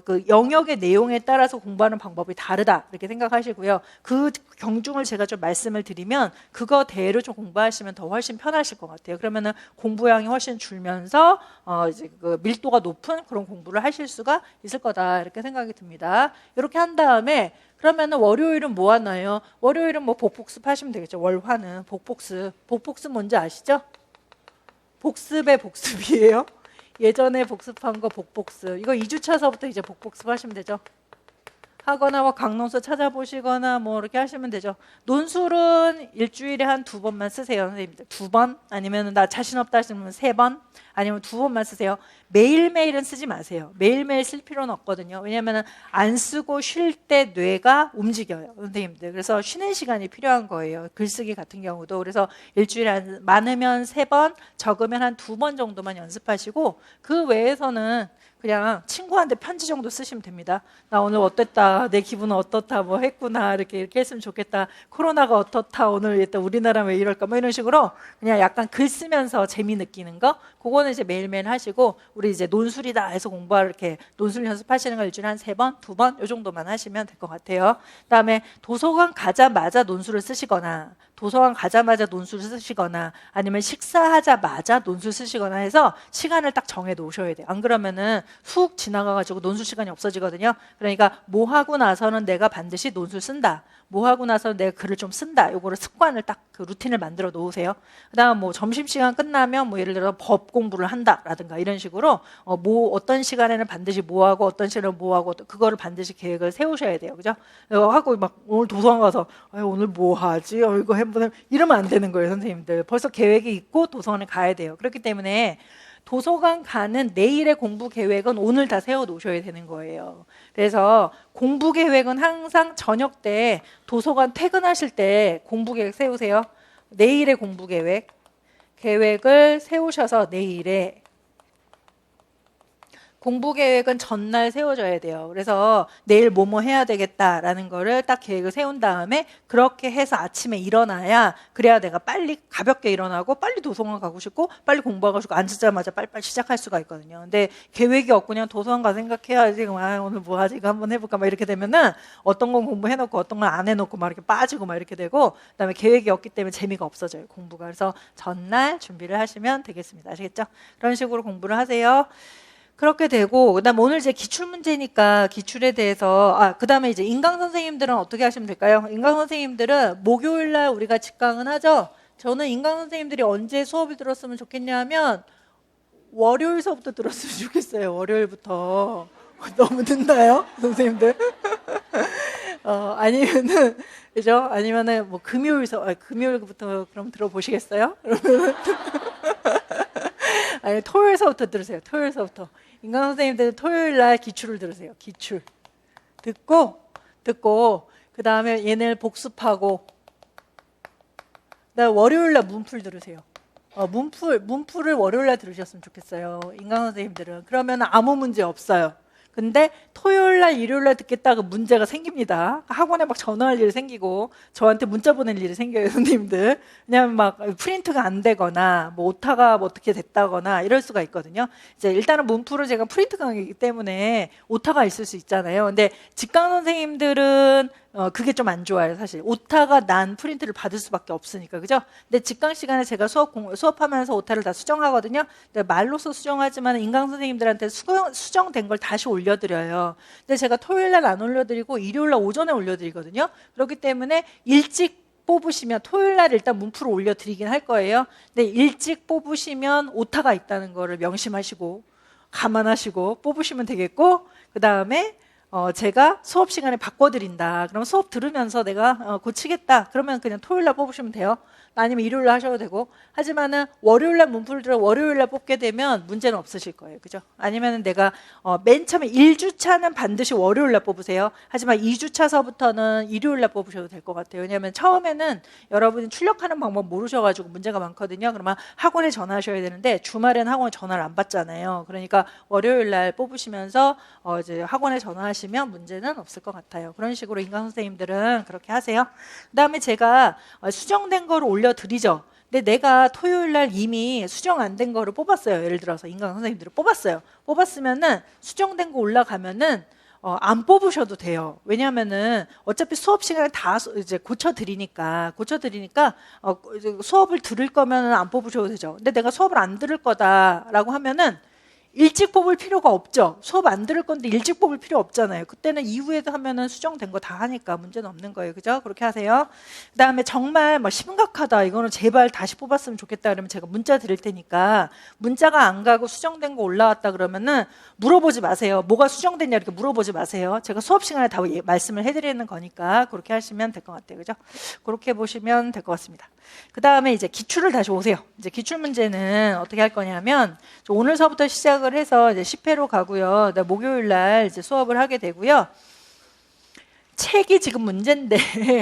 그 영역의 내용에 따라서 공부하는 방법이 다르다 이렇게 생각하시고요. 그 경중을 제가 좀 말씀을 드리면 그거대로 좀 공부하시면 더 훨씬 편하실 것 같아요. 그러면은 공부량이 훨씬 줄면서 이제 그 밀도가 높은 그런 공부를 하실 수가 있을 거다 이렇게 생각이 듭니다. 이렇게 한 다음에 그러면은 월요일은 뭐 하나요? 월요일은 뭐 복복습 하시면 되겠죠. 월화는 복복습. 복복습 뭔지 아시죠? 복습의 복습이에요. 예전에 복습한 거 복복습. 이거 2주차서부터 이제 복복습 하시면 되죠. 하거나 뭐 강론서 찾아보시거나 뭐 이렇게 하시면 되죠. 논술은 일주일에 한 2번만 쓰세요, 선생님들. 2번 아니면 나 자신 없다 하시면 3번 아니면 2번만 쓰세요. 매일매일은 쓰지 마세요. 매일매일 쓸 필요는 없거든요. 왜냐하면 안 쓰고 쉴 때 뇌가 움직여요, 선생님들. 그래서 쉬는 시간이 필요한 거예요. 글쓰기 같은 경우도. 그래서 일주일에 한 많으면 3번, 적으면 한 2번 정도만 연습하시고 그 외에서는 그냥 친구한테 편지 정도 쓰시면 됩니다. 나 오늘 어땠다, 내 기분은 어떻다, 뭐 했구나, 이렇게 했으면 좋겠다, 코로나가 어떻다, 오늘 일단 우리나라 왜 이럴까, 뭐 이런 식으로 그냥 약간 글 쓰면서 재미 느끼는 거, 그거는 이제 매일매일 하시고, 우리 이제 논술이다 해서 공부할 이렇게 논술 연습하시는 걸 일주일에 한 3번, 2번 요 정도만 하시면 될 것 같아요. 그다음에 도서관 가자마자 논술을 쓰시거나, 도서관 가자마자 논술 쓰시거나, 아니면 식사하자마자 논술 쓰시거나 해서 시간을 딱 정해 놓으셔야 돼요. 안 그러면은 훅 지나가가지고 논술 시간이 없어지거든요. 그러니까 뭐 하고 나서는 내가 반드시 논술 쓴다, 뭐 하고 나서 내가 글을 좀 쓴다, 요거를 습관을 딱 그 루틴을 만들어 놓으세요. 그다음 뭐 점심시간 끝나면 뭐 예를 들어 법 공부를 한다라든가 이런 식으로 뭐 어떤 시간에는 반드시 뭐 하고 어떤 시간에는 뭐 하고 그거를 반드시 계획을 세우셔야 돼요. 그죠? 하고 막 오늘 도서관 가서 오늘 뭐 하지? 이거 해보면 이러면 안 되는 거예요, 선생님들. 벌써 계획이 있고 도서관에 가야 돼요. 그렇기 때문에 도서관 가는 내일의 공부 계획은 오늘 다 세워 놓으셔야 되는 거예요. 그래서 공부 계획은 항상 저녁 때 도서관 퇴근하실 때 공부 계획 세우세요. 내일의 공부 계획을 세우셔서 내일에 공부 계획은 전날 세워줘야 돼요. 그래서 내일 뭐뭐 해야 되겠다라는 거를 딱 계획을 세운 다음에 그렇게 해서 아침에 일어나야, 그래야 내가 빨리 가볍게 일어나고 빨리 도서관 가고 싶고 빨리 공부하고 싶고 앉자마자 빨리빨리 시작할 수가 있거든요. 근데 계획이 없고 그냥 도서관 가 생각해야지, 오늘 뭐 하지, 이거 한번 해볼까 막 이렇게 되면은 어떤 건 공부해놓고 어떤 건 안 해놓고 막 이렇게 빠지고 막 이렇게 되고, 그다음에 계획이 없기 때문에 재미가 없어져요, 공부가. 그래서 전날 준비를 하시면 되겠습니다. 아시겠죠? 그런 식으로 공부를 하세요. 그렇게 되고, 그다음 오늘 이제 기출 문제니까 기출에 대해서, 그다음에 이제 인강 선생님들은 어떻게 하시면 될까요? 인강 선생님들은 목요일 날 우리가 직강은 하죠. 저는 인강 선생님들이 언제 수업을 들었으면 좋겠냐 하면 월요일서부터 들었으면 좋겠어요. 월요일부터. 너무 늦나요, 선생님들? 아니면은, 그죠? 아니면은 뭐 금요일부터 그럼 들어보시겠어요? 아니, 토요일서부터 들으세요. 토요일서부터. 인강 선생님들은 토요일 날 기출을 들으세요. 기출. 듣고, 그 다음에 얘네를 복습하고, 그다음에 월요일 날 문풀 들으세요. 문풀을 월요일 날 들으셨으면 좋겠어요, 인강 선생님들은. 그러면 아무 문제 없어요. 근데 토요일 날, 일요일 날 듣겠다가 문제가 생깁니다. 학원에 막 전화할 일이 생기고 저한테 문자 보낼 일이 생겨요, 선생님들. 왜냐하면 막 프린트가 안 되거나 뭐 오타가 뭐 어떻게 됐다거나 이럴 수가 있거든요. 이제 일단은 문풀을 제가 프린트 강의이기 때문에 오타가 있을 수 있잖아요. 근데 직강 선생님들은 그게 좀 안 좋아요, 사실. 오타가 난 프린트를 받을 수밖에 없으니까, 그죠? 근데 직강 시간에 제가 수업하면서 오타를 다 수정하거든요. 근데 말로써 수정하지만 인강 선생님들한테 수정된 걸 다시 올려드려요. 근데 제가 토요일 날 안 올려드리고 일요일 날 오전에 올려드리거든요. 그렇기 때문에 일찍 뽑으시면 토요일 날 일단 문풀을 올려드리긴 할 거예요. 근데 일찍 뽑으시면 오타가 있다는 거를 명심하시고 감안하시고 뽑으시면 되겠고, 그 다음에 제가 수업 시간에 바꿔드린다. 그럼 수업 들으면서 내가 고치겠다. 그러면 그냥 토요일날 뽑으시면 돼요. 아니면 일요일날 하셔도 되고. 하지만은 월요일날 문풀들을 월요일날 뽑게 되면 문제는 없으실 거예요. 그죠? 아니면은 내가 맨 처음에 1주차는 반드시 월요일날 뽑으세요. 하지만 2주차서부터는 일요일날 뽑으셔도 될 것 같아요. 왜냐하면 처음에는 여러분이 출력하는 방법 모르셔가지고 문제가 많거든요. 그러면 학원에 전화하셔야 되는데 주말에는 학원에 전화를 안 받잖아요. 그러니까 월요일날 뽑으시면서 이제 학원에 전화하시면 문제는 없을 것 같아요. 그런 식으로 인강 선생님들은 그렇게 하세요. 그 다음에 제가 수정된 거를 올려드리죠. 근데 내가 토요일날 이미 수정 안 된 거를 뽑았어요. 예를 들어서 인강 선생님들을 뽑았어요. 뽑았으면은 수정된 거 올라가면은 안 뽑으셔도 돼요. 왜냐하면은 어차피 수업 시간에 다 이제 고쳐드리니까 이제 수업을 들을 거면은 안 뽑으셔도 되죠. 근데 내가 수업을 안 들을 거다라고 하면은 일찍 뽑을 필요가 없죠. 수업 안 들을 건데 일찍 뽑을 필요 없잖아요. 그때는 이후에도 하면은 수정된 거 다 하니까 문제는 없는 거예요. 그죠? 그렇게 하세요. 그 다음에 정말 뭐 심각하다. 이거는 제발 다시 뽑았으면 좋겠다. 그러면 제가 문자 드릴 테니까 문자가 안 가고 수정된 거 올라왔다 그러면은 물어보지 마세요. 뭐가 수정됐냐 이렇게 물어보지 마세요. 제가 수업 시간에 다 말씀을 해드리는 거니까 그렇게 하시면 될 것 같아요. 그죠? 그렇게 보시면 될 것 같습니다. 그 다음에 이제 기출을 다시 오세요. 이제 기출 문제는 어떻게 할 거냐면 오늘서부터 시작을 해서 이제 10회로 가고요. 목요일 날 이제 수업을 하게 되고요. 책이 지금 문제인데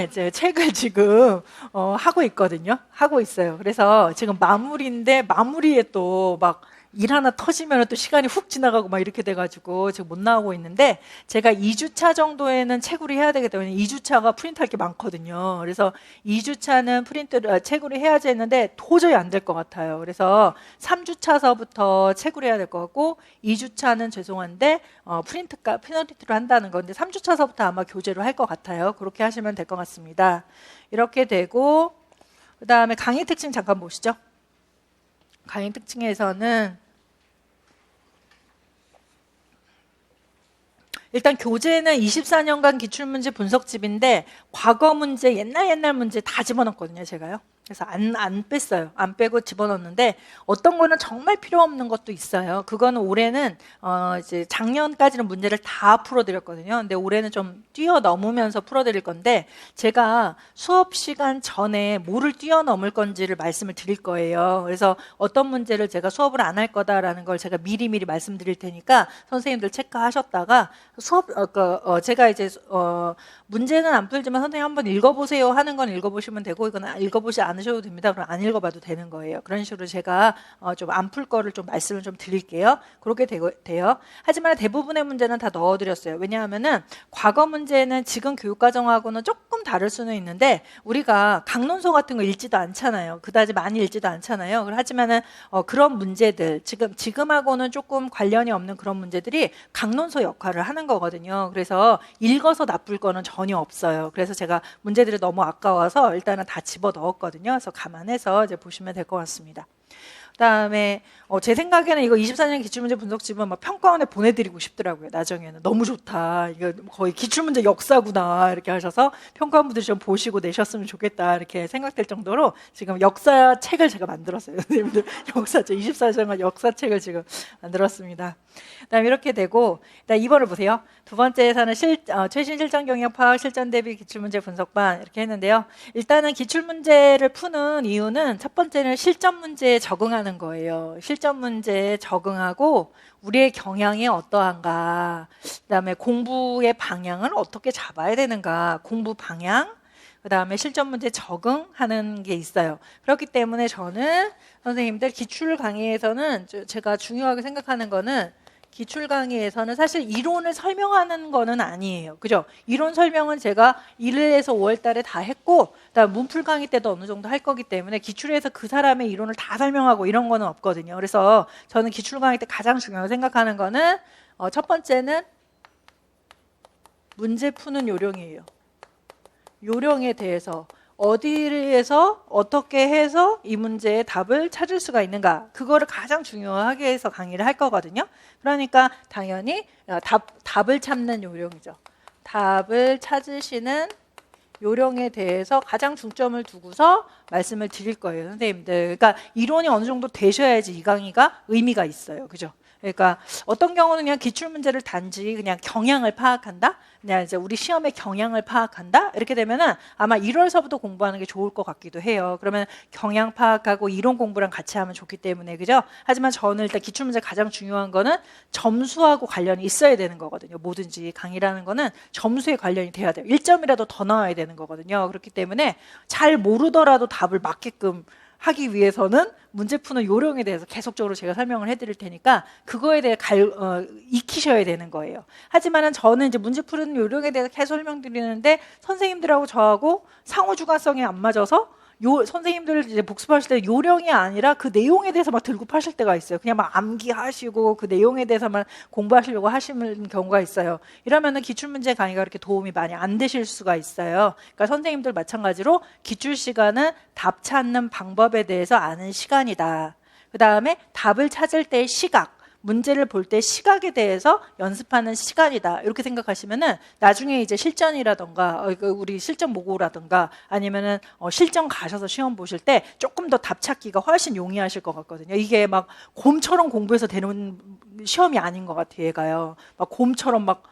이제 책을 지금 하고 있거든요. 하고 있어요. 그래서 지금 마무리인데 마무리에 또 막 일 하나 터지면 또 시간이 훅 지나가고 막 이렇게 돼가지고 지금 못 나오고 있는데 제가 2주차 정도에는 채굴을 해야 되기 때문에 2주차가 프린트할 게 많거든요. 그래서 2주차는 채굴을 해야지 했는데 도저히 안 될 것 같아요. 그래서 3주차서부터 채굴을 해야 될 것 같고 2주차는 죄송한데 프린트로 한다는 건데 3주차서부터 아마 교재로 할 것 같아요. 그렇게 하시면 될 것 같습니다. 이렇게 되고 그 다음에 강의 특징 잠깐 보시죠. 강의 특징에서는 일단 교재는 24년간 기출문제 분석집인데 과거 문제, 옛날 문제 다 집어넣었거든요, 제가요. 그래서 안 뺐어요. 안 빼고 집어넣었는데 어떤 거는 정말 필요 없는 것도 있어요. 그거는 올해는 이제 작년까지는 문제를 다 풀어드렸거든요. 근데 올해는 좀 뛰어넘으면서 풀어드릴 건데 제가 수업 시간 전에 뭐를 뛰어넘을 건지를 말씀을 드릴 거예요. 그래서 어떤 문제를 제가 수업을 안 할 거다라는 걸 제가 미리 말씀드릴 테니까 선생님들 체크하셨다가 수업 제가 이제 문제는 안 풀지만 선생님 한번 읽어보세요 하는 건 읽어보시면 되고 이건 읽어보지 않으셔도 됩니다. 그럼 안 읽어봐도 되는 거예요. 그런 식으로 제가 좀 안 풀 거를 좀 말씀을 좀 드릴게요. 그렇게 돼요. 하지만 대부분의 문제는 다 넣어드렸어요. 왜냐하면은 과거 문제는 지금 교육과정하고는 조금 다를 수는 있는데 우리가 강론서 같은 거 읽지도 않잖아요. 그다지 많이 읽지도 않잖아요. 하지만은 그런 문제들 지금하고는 조금 관련이 없는 그런 문제들이 강론서 역할을 하는 거거든요. 그래서 읽어서 나쁠 거는 전혀 없어요. 그래서 제가 문제들이 너무 아까워서 일단은 다 집어 넣었거든요. 그래서 감안해서 이제 보시면 될 것 같습니다. 그다음에 제 생각에는 이거 24년 기출문제 분석집은 막 평가원에 보내드리고 싶더라고요. 나중에는 너무 좋다. 이거 거의 기출문제 역사구나 이렇게 하셔서 평가원분들이 좀 보시고 내셨으면 좋겠다 이렇게 생각될 정도로 지금 역사책을 제가 만들었어요. 선생님들 역사책 24년간 역사책을 지금 만들었습니다. 그다음 이렇게 되고 일단 2번을 보세요. 두 번째에서는 최신 실전 경영 파악 실전 대비 기출문제 분석반 이렇게 했는데요. 일단은 기출문제를 푸는 이유는 첫 번째는 실전 문제에 적응하는 거예요. 실전 문제에 적응하고 우리의 경향이 어떠한가, 그다음에 공부의 방향을 어떻게 잡아야 되는가, 공부 방향, 그다음에 실전 문제 적응하는 게 있어요. 그렇기 때문에 저는 선생님들 기출 강의에서는 제가 중요하게 생각하는 거는 기출 강의에서는 사실 이론을 설명하는 거는 아니에요. 그죠? 이론 설명은 제가 1일에서 5월 달에 다 했고 그다음 문풀 강의 때도 어느 정도 할 거기 때문에 기출에서 그 사람의 이론을 다 설명하고 이런 거는 없거든요. 그래서 저는 기출 강의 때 가장 중요하게 생각하는 거는 첫 번째는 문제 푸는 요령이에요. 요령에 대해서 어디에서 어떻게 해서 이 문제의 답을 찾을 수가 있는가, 그거를 가장 중요하게 해서 강의를 할 거거든요. 그러니까 당연히 답을 찾는 요령이죠. 답을 찾으시는 요령에 대해서 가장 중점을 두고서 말씀을 드릴 거예요, 선생님들. 그러니까 이론이 어느 정도 되셔야지 이 강의가 의미가 있어요. 그죠? 그러니까 어떤 경우는 그냥 기출 문제를 단지 그냥 경향을 파악한다. 그냥 이제 우리 시험의 경향을 파악한다. 이렇게 되면은 아마 1월서부터 공부하는 게 좋을 것 같기도 해요. 그러면 경향 파악하고 이론 공부랑 같이 하면 좋기 때문에 그죠? 하지만 저는 일단 기출 문제 가장 중요한 거는 점수하고 관련이 있어야 되는 거거든요. 뭐든지 강의라는 거는 점수에 관련이 돼야 돼요. 1점이라도 더 나와야 되는 거거든요. 그렇기 때문에 잘 모르더라도 답을 맞게끔 하기 위해서는 문제 푸는 요령에 대해서 계속적으로 제가 설명을 해드릴 테니까 그거에 대해 익히셔야 되는 거예요. 하지만은 저는 이제 문제 푸는 요령에 대해서 계속 설명드리는데 선생님들하고 저하고 상호주관성이 안 맞아서 선생님들 이제 복습하실 때 요령이 아니라 그 내용에 대해서 막 들고 파실 때가 있어요. 그냥 막 암기하시고 그 내용에 대해서만 공부하시려고 하시는 경우가 있어요. 이러면은 기출문제 강의가 그렇게 도움이 많이 안 되실 수가 있어요. 그러니까 선생님들 마찬가지로 기출 시간은 답 찾는 방법에 대해서 아는 시간이다. 그 다음에 답을 찾을 때의 시각. 문제를 볼 때 시각에 대해서 연습하는 시간이다. 이렇게 생각하시면은 나중에 이제 실전이라던가 우리 실전 모고라던가 아니면은 실전 가셔서 시험 보실 때 조금 더 답 찾기가 훨씬 용이하실 것 같거든요. 이게 막 곰처럼 공부해서 되는 시험이 아닌 것 같아요. 얘가요. 막 곰처럼 막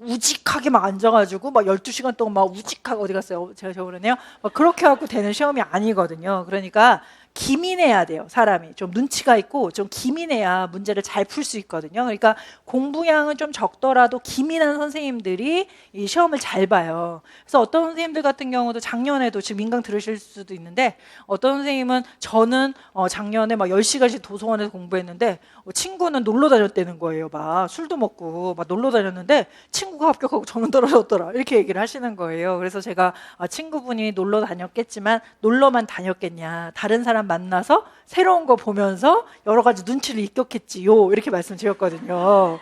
우직하게 막 앉아가지고 막 12시간 동안 막 우직하게 어디 갔어요? 제가 저번에요. 막 그렇게 하고 되는 시험이 아니거든요. 그러니까 기민해야 돼요. 사람이 좀 눈치가 있고 좀 기민해야 문제를 잘 풀 수 있거든요. 그러니까 공부량은 좀 적더라도 기민한 선생님들이 이 시험을 잘 봐요. 그래서 어떤 선생님들 같은 경우도 작년에도 지금 민강 들으실 수도 있는데 어떤 선생님은 저는 작년에 막 10시간씩 도서관에서 공부했는데 친구는 놀러 다녔다는 거예요. 막 술도 먹고 막 놀러 다녔는데 친구가 합격하고 저는 떨어졌더라. 이렇게 얘기를 하시는 거예요. 그래서 제가 친구분이 놀러 다녔겠지만 놀러만 다녔겠냐. 다른 사람 만나서 새로운 거 보면서 여러 가지 눈치를 익혔겠지요. 이렇게 말씀드렸거든요.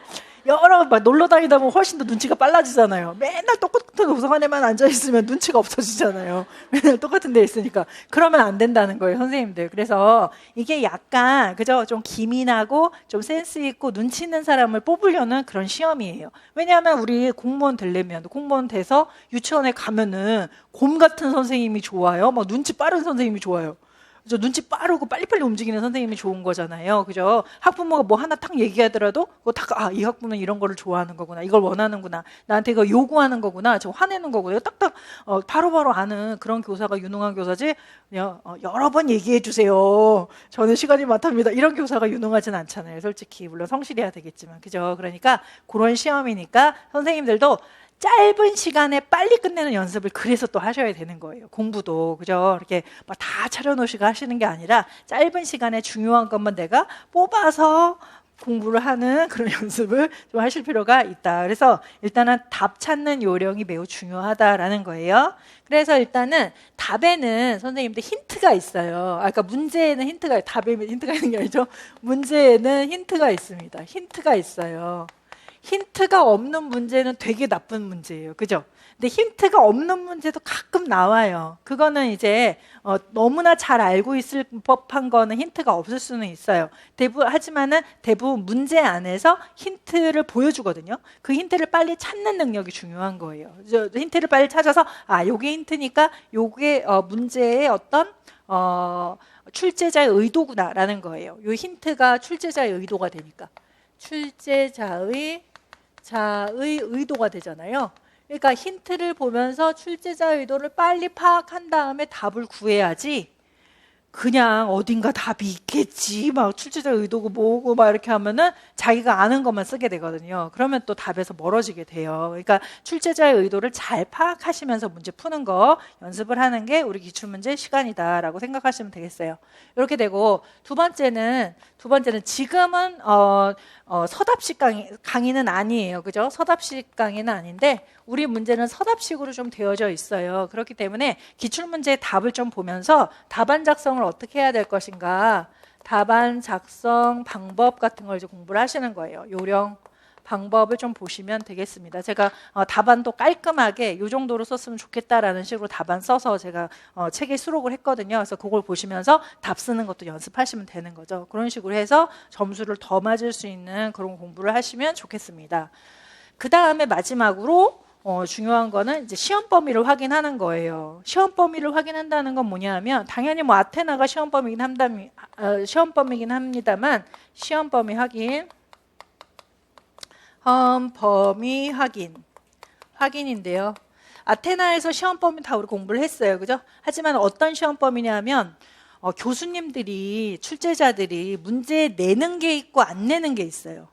막 놀러 다니다 보면 훨씬 더 눈치가 빨라지잖아요. 맨날 똑같은 도서관에만 앉아있으면 눈치가 없어지잖아요. 맨날 똑같은 데 있으니까. 그러면 안 된다는 거예요, 선생님들. 그래서 이게 약간, 그죠? 좀 기민하고 좀 센스 있고 눈치 있는 사람을 뽑으려는 그런 시험이에요. 왜냐하면 우리 공무원 되려면, 공무원 돼서 유치원에 가면은 곰 같은 선생님이 좋아요. 막 눈치 빠른 선생님이 좋아요. 그죠? 눈치 빠르고 빨리빨리 움직이는 선생님이 좋은 거잖아요. 그죠? 학부모가 뭐 하나 딱 얘기하더라도 그거 딱, 이 학부모는 이런 거를 좋아하는 거구나. 이걸 원하는구나. 나한테 이거 요구하는 거구나. 저 화내는 거구나. 딱딱 바로바로 아는 그런 교사가 유능한 교사지. 그냥 여러 번 얘기해 주세요. 저는 시간이 많답니다. 이런 교사가 유능하진 않잖아요. 솔직히. 물론 성실해야 되겠지만. 그죠? 그러니까 그런 시험이니까 선생님들도 짧은 시간에 빨리 끝내는 연습을 그래서 또 하셔야 되는 거예요. 공부도. 그죠? 이렇게 막 다 차려놓으시고 하시는 게 아니라 짧은 시간에 중요한 것만 내가 뽑아서 공부를 하는 그런 연습을 좀 하실 필요가 있다. 그래서 일단은 답 찾는 요령이 매우 중요하다라는 거예요. 그래서 일단은 답에는 선생님들 힌트가 있어요. 그러니까 문제에는 힌트가, 답에 힌트가 있는 게 아니죠. 문제에는 힌트가 있습니다. 힌트가 있어요. 힌트가 없는 문제는 되게 나쁜 문제예요. 그죠? 근데 힌트가 없는 문제도 가끔 나와요. 그거는 이제 너무나 잘 알고 있을 법한 거는 힌트가 없을 수는 있어요. 하지만은 대부분 문제 안에서 힌트를 보여주거든요. 그 힌트를 빨리 찾는 능력이 중요한 거예요. 힌트를 빨리 찾아서 요게 힌트니까 요게 문제의 어떤 출제자의 의도구나라는 거예요. 요 힌트가 출제자의 의도가 되니까. 출제자의 의도가 되잖아요. 그러니까 힌트를 보면서 출제자의 의도를 빨리 파악한 다음에 답을 구해야지 그냥 어딘가 답이 있겠지 막 출제자의 의도고 뭐고 막 이렇게 하면은 자기가 아는 것만 쓰게 되거든요. 그러면 또 답에서 멀어지게 돼요. 그러니까 출제자의 의도를 잘 파악하시면서 문제 푸는 거 연습을 하는 게 우리 기출문제 시간이다라고 생각하시면 되겠어요. 이렇게 되고 두 번째는 지금은 서답식 강의는 아니에요. 그죠? 서답식 강의는 아닌데 우리 문제는 서답식으로 좀 되어져 있어요. 그렇기 때문에 기출문제의 답을 좀 보면서 답안 작성을 어떻게 해야 될 것인가 답안 작성 방법 같은 걸 이제 공부를 하시는 거예요. 요령 방법을 좀 보시면 되겠습니다. 제가 답안도 깔끔하게 이 정도로 썼으면 좋겠다라는 식으로 답안 써서 제가 책에 수록을 했거든요. 그래서 그걸 보시면서 답 쓰는 것도 연습하시면 되는 거죠. 그런 식으로 해서 점수를 더 맞을 수 있는 그런 공부를 하시면 좋겠습니다. 그 다음에 마지막으로 중요한 거는 이제 시험 범위를 확인하는 거예요. 시험 범위를 확인한다는 건 뭐냐면 당연히 뭐 아테나가 시험 범위긴 시험 범위긴 합니다만 시험 범위 확인, 범위 확인인데요. 아테나에서 시험 범위 다 우리 공부를 했어요, 그죠? 하지만 어떤 시험 범위냐면 교수님들이 출제자들이 문제 내는 게 있고 안 내는 게 있어요.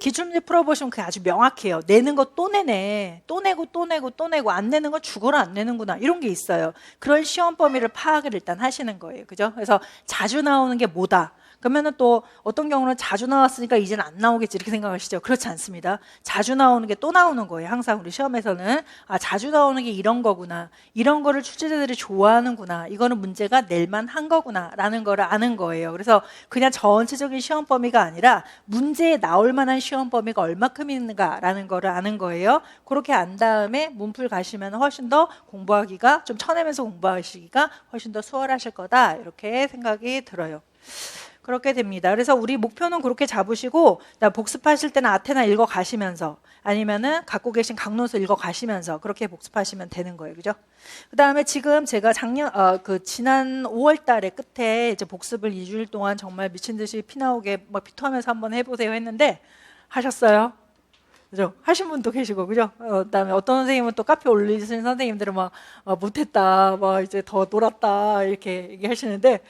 기출문제 풀어보시면 그게 아주 명확해요. 내는 거 또 내네. 또 내고 또 내고 또 내고 안 내는 건 죽어라 안 내는구나. 이런 게 있어요. 그런 시험 범위를 파악을 일단 하시는 거예요. 그죠? 그래서 자주 나오는 게 뭐다. 그러면은 또 어떤 경우는 자주 나왔으니까 이제는 안 나오겠지 이렇게 생각하시죠? 그렇지 않습니다. 자주 나오는 게 또 나오는 거예요. 항상 우리 시험에서는 자주 나오는 게 이런 거구나. 이런 거를 출제자들이 좋아하는구나. 이거는 문제가 낼만 한 거구나 라는 거를 아는 거예요. 그래서 그냥 전체적인 시험 범위가 아니라 문제에 나올 만한 시험 범위가 얼마큼 있는가라는 거를 아는 거예요. 그렇게 안 다음에 문풀 가시면 훨씬 더 공부하기가 좀 쳐내면서 공부하시기가 훨씬 더 수월하실 거다 이렇게 생각이 들어요. 그렇게 됩니다. 그래서 우리 목표는 그렇게 잡으시고 복습하실 때는 아테나 읽어 가시면서 아니면은 갖고 계신 강론서 읽어 가시면서 그렇게 복습하시면 되는 거예요. 그죠? 그다음에 지금 제가 지난 5월 달에 끝에 이제 복습을 2주일 동안 정말 미친 듯이 피 나오게 막 피토하면서 한번 해보세요 했는데 하셨어요? 그죠? 하신 분도 계시고, 그죠? 그다음에 어떤 선생님은 또 카페 올리신 선생님들은 막 못했다, 막 이제 더 놀았다 이렇게 얘기하시는데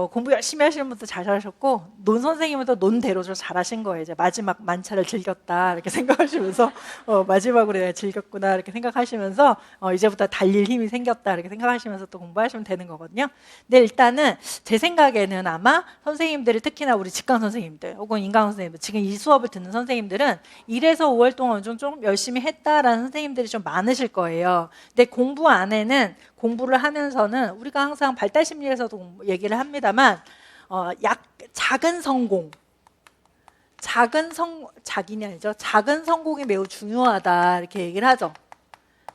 공부 열심히 하시는 분도 잘 하셨고 논 선생님은 또 논대로 좀 잘하신 거예요. 이제 마지막 만차를 즐겼다 이렇게 생각하시면서 마지막으로 내가 즐겼구나 이렇게 생각하시면서 이제부터 달릴 힘이 생겼다 이렇게 생각하시면서 또 공부하시면 되는 거거든요. 근데 일단은 제 생각에는 아마 선생님들이 특히나 우리 직강 선생님들 혹은 인강 선생님들 지금 이 수업을 듣는 선생님들은 1에서 5월 동안 좀 열심히 했다라는 선생님들이 좀 많으실 거예요. 근데 공부 안에는 공부를 하면서는 우리가 항상 발달심리에서도 얘기를 합니다만 작은 성공, 작은이 아니죠. 작은 성공이 매우 중요하다 이렇게 얘기를 하죠.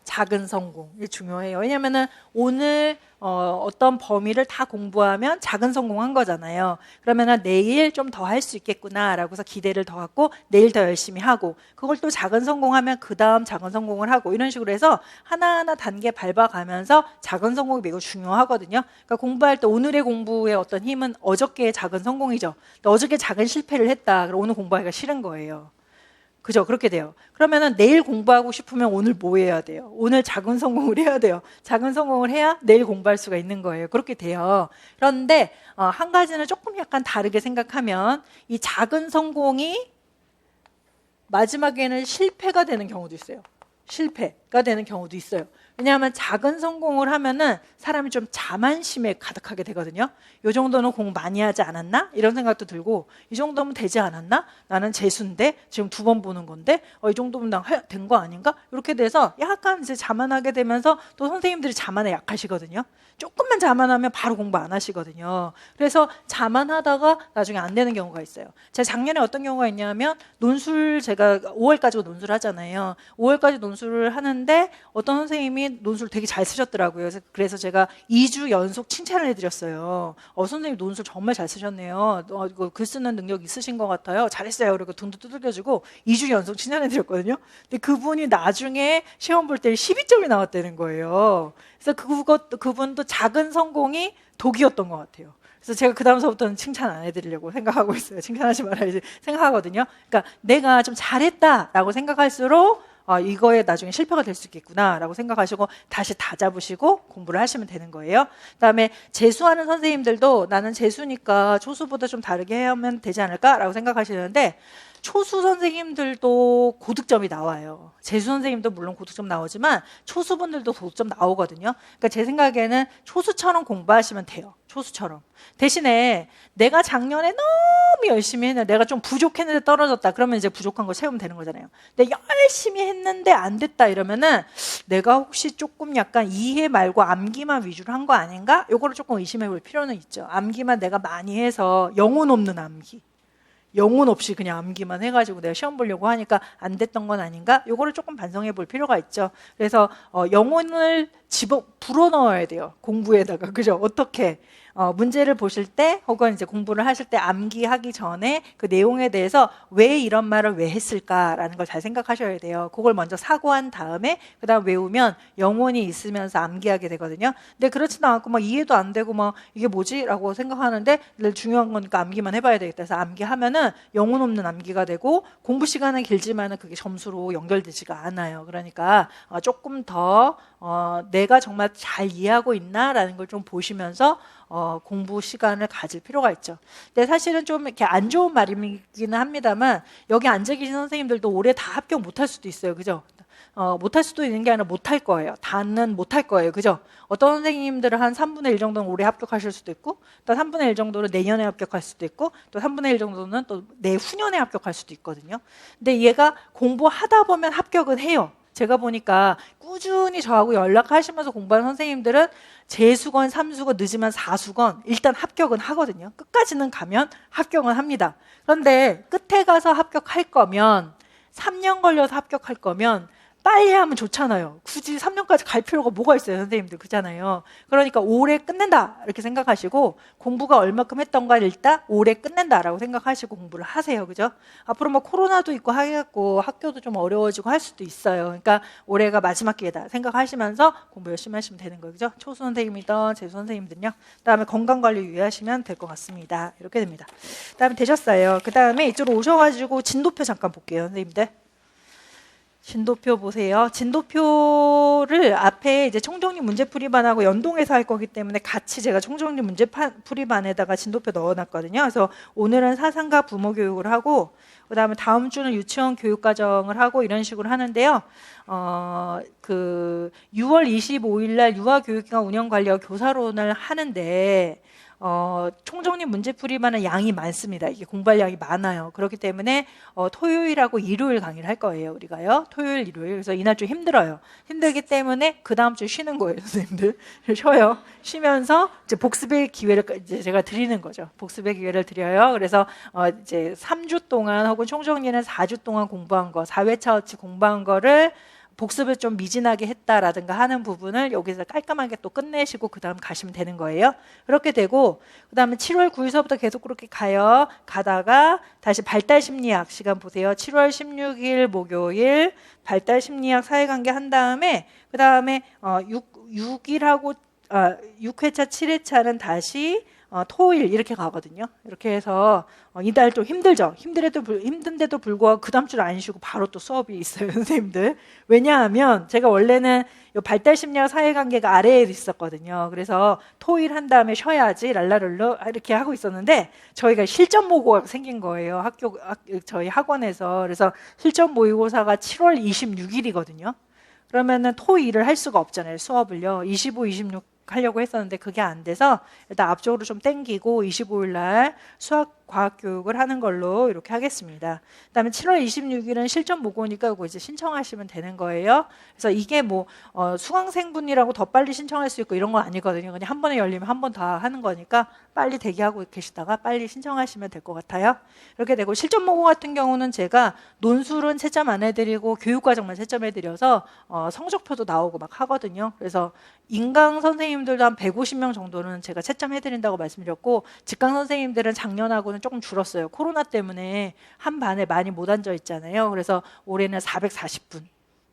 작은 성공 이게 중요해요. 왜냐면은 오늘 어떤 범위를 다 공부하면 작은 성공한 거잖아요. 그러면은 내일 좀 더 할 수 있겠구나라고서 기대를 더 갖고 내일 더 열심히 하고 그걸 또 작은 성공하면 그 다음 작은 성공을 하고 이런 식으로 해서 하나하나 단계 밟아가면서 작은 성공이 매우 중요하거든요. 그러니까 공부할 때 오늘의 공부의 어떤 힘은 어저께의 작은 성공이죠. 어저께 작은 실패를 했다. 그럼 오늘 공부하기가 싫은 거예요. 그죠? 그렇게 돼요. 그러면은 내일 공부하고 싶으면 오늘 뭐 해야 돼요? 오늘 작은 성공을 해야 돼요. 작은 성공을 해야 내일 공부할 수가 있는 거예요. 그렇게 돼요. 그런데 한 가지는 조금 약간 다르게 생각하면 이 작은 성공이 마지막에는 실패가 되는 경우도 있어요. 실패가 되는 경우도 있어요. 왜냐하면 작은 성공을 하면은 사람이 좀 자만심에 가득하게 되거든요. 이 정도는 공부 많이 하지 않았나? 이런 생각도 들고 이 정도면 되지 않았나? 나는 재수인데 지금 2번 보는 건데 이 정도면 난 된 거 아닌가? 이렇게 돼서 약간 이제 자만하게 되면서 또 선생님들이 자만에 약하시거든요. 조금만 자만하면 바로 공부 안 하시거든요. 그래서 자만하다가 나중에 안 되는 경우가 있어요. 제가 작년에 어떤 경우가 있냐면 논술 제가 5월까지 논술을 하잖아요. 5월까지 논술을 하는데 어떤 선생님이 논술 되게 잘 쓰셨더라고요. 그래서 제가 2주 연속 칭찬을 해드렸어요. 선생님 논술 정말 잘 쓰셨네요. 글 쓰는 능력 있으신 것 같아요. 잘했어요. 그리고 등도 두들겨주고 2주 연속 칭찬해드렸거든요. 근데 그분이 나중에 시험 볼 때 12점이 나왔다는 거예요. 그래서 그분도 작은 성공이 독이었던 것 같아요. 그래서 제가 그 다음서부터는 칭찬 안 해드리려고 생각하고 있어요. 칭찬하지 말아야지 생각하거든요. 그러니까 내가 좀 잘했다라고 생각할수록 이거에 나중에 실패가 될 수 있겠구나라고 생각하시고 다시 다잡으시고 공부를 하시면 되는 거예요. 그다음에 재수하는 선생님들도 나는 재수니까 초수보다 좀 다르게 하면 되지 않을까라고 생각하시는데 초수 선생님들도 고득점이 나와요. 재수 선생님도 물론 고득점 나오지만 초수분들도 고득점 나오거든요. 그러니까 제 생각에는 초수처럼 공부하시면 돼요. 초수처럼. 대신에 내가 작년에 너무 열심히 했는데 내가 좀 부족했는데 떨어졌다. 그러면 이제 부족한 거 채우면 되는 거잖아요. 근데 열심히 했는데 안 됐다 이러면은 내가 혹시 조금 약간 이해 말고 암기만 위주로 한 거 아닌가? 요거를 조금 의심해 볼 필요는 있죠. 암기만 내가 많이 해서 영혼 없는 암기. 영혼 없이 그냥 암기만 해가지고 내가 시험 보려고 하니까 안 됐던 건 아닌가? 요거를 조금 반성해 볼 필요가 있죠. 그래서 영혼을 불어넣어야 돼요. 공부에다가. 그죠? 어떻게? 문제를 보실 때 혹은 이제 공부를 하실 때 암기하기 전에 그 내용에 대해서 왜 이런 말을 왜 했을까라는 걸 잘 생각하셔야 돼요. 그걸 먼저 사고한 다음에 그다음 외우면 영혼이 있으면서 암기하게 되거든요. 근데 그렇지도 않고 막 이해도 안 되고 막 이게 뭐지라고 생각하는데 중요한 거니까 암기만 해봐야 되겠다 해서 암기하면은 영혼 없는 암기가 되고 공부 시간은 길지만은 그게 점수로 연결되지가 않아요. 그러니까 조금 더 내가 정말 잘 이해하고 있나라는 걸 좀 보시면서 공부 시간을 가질 필요가 있죠. 근데 사실은 좀 이렇게 안 좋은 말이기는 합니다만 여기 앉아 계신 선생님들도 올해 다 합격 못할 수도 있어요. 그죠? 못할 수도 있는 게 아니라 못할 거예요. 다는 못할 거예요. 그죠? 어떤 선생님들은 한 3분의 1 정도는 올해 합격하실 수도 있고 또 3분의 1 정도는 내년에 합격할 수도 있고 또 3분의 1 정도는 또 내후년에 합격할 수도 있거든요. 근데 얘가 공부하다 보면 합격은 해요. 제가 보니까 꾸준히 저하고 연락하시면서 공부하는 선생님들은 재수건, 삼수건, 늦으면 사수건 일단 합격은 하거든요. 끝까지는 가면 합격은 합니다. 그런데 끝에 가서 합격할 거면 3년 걸려서 합격할 거면 빨리 하면 좋잖아요. 굳이 3년까지 갈 필요가 뭐가 있어요, 선생님들. 그잖아요. 그러니까 올해 끝낸다 이렇게 생각하시고 공부가 얼마큼 했던가 일단 올해 끝낸다라고 생각하시고 공부를 하세요. 그죠? 앞으로 뭐 코로나도 있고 하겠고 학교도 좀 어려워지고 할 수도 있어요. 그러니까 올해가 마지막 기회다 생각하시면서 공부 열심히 하시면 되는 거예요. 그죠? 초수 선생님이든 재수 선생님들은요. 그다음에 건강관리 유의하시면 될 것 같습니다. 이렇게 됩니다. 그다음에 되셨어요. 그다음에 이쪽으로 오셔가지고 진도표 잠깐 볼게요, 선생님들. 진도표 보세요. 진도표를 앞에 이제 총정리 문제풀이반하고 연동해서 할 거기 때문에 같이 제가 총정리 문제풀이반에다가 진도표 넣어놨거든요. 그래서 오늘은 사상과 부모 교육을 하고 그다음에 다음 주는 유치원 교육과정을 하고 이런 식으로 하는데요. 그 6월 25일 날 유아교육기관 운영관리와 교사론을 하는데 총정리 문제풀이반은 양이 많습니다. 이게 공부할 양이 많아요. 그렇기 때문에 토요일하고 일요일 강의를 할 거예요. 우리가요. 토요일, 일요일. 그래서 이날 좀 힘들어요. 힘들기 때문에 그 다음 주에 쉬는 거예요, 선생님들. 쉬어요. 쉬면서 이제 복습의 기회를 이제 제가 드리는 거죠. 복습의 기회를 드려요. 그래서 이제 3주 동안 혹은 총정리는 4주 동안 공부한 거, 4회차어치 공부한 거를 복습을 좀 미진하게 했다라든가 하는 부분을 여기서 깔끔하게 또 끝내시고 그 다음 가시면 되는 거예요. 그렇게 되고 그 다음에 7월 9일서부터 계속 그렇게 가요. 가다가 다시 발달심리학 시간 보세요. 7월 16일 목요일 발달심리학 사회관계 한 다음에 그 다음에 6일하고 6회차 7회차는 다시 토일 이렇게 가거든요. 이렇게 해서 이달 좀 힘들죠. 힘든데도 불구하고 그 다음 주를 안 쉬고 바로 또 수업이 있어요, 선생님들. 왜냐하면 제가 원래는 이 발달심리학 사회관계가 아래에 있었거든요. 그래서 토일 한 다음에 쉬어야지 랄라룰루 이렇게 하고 있었는데 저희가 실전 모의고사가 생긴 거예요. 저희 학원에서. 그래서 실전 모의고사가 7월 26일이거든요. 그러면은 토일을 할 수가 없잖아요. 수업을요. 25, 26 하려고 했었는데 그게 안 돼서 일단 앞쪽으로 좀 땡기고 25일 날 수학 과학 교육을 하는 걸로 이렇게 하겠습니다. 그다음에 7월 26일은 실전 모의고니까 이거 이제 신청하시면 되는 거예요. 그래서 이게 뭐 수강생분이라고 더 빨리 신청할 수 있고 이런 건 아니거든요. 그냥 한 번에 열리면 한 번 다 하는 거니까 빨리 대기하고 계시다가 빨리 신청하시면 될 것 같아요. 이렇게 되고 실전 모의고 같은 경우는 제가 논술은 채점 안 해드리고 교육과정만 채점해드려서 성적표도 나오고 막 하거든요. 그래서 인강 선생님들도 한 150명 정도는 제가 채점해드린다고 말씀드렸고 직강 선생님들은 작년하고는 조금 줄었어요. 코로나 때문에 한 반에 많이 못 앉아 있잖아요. 그래서 올해는 440분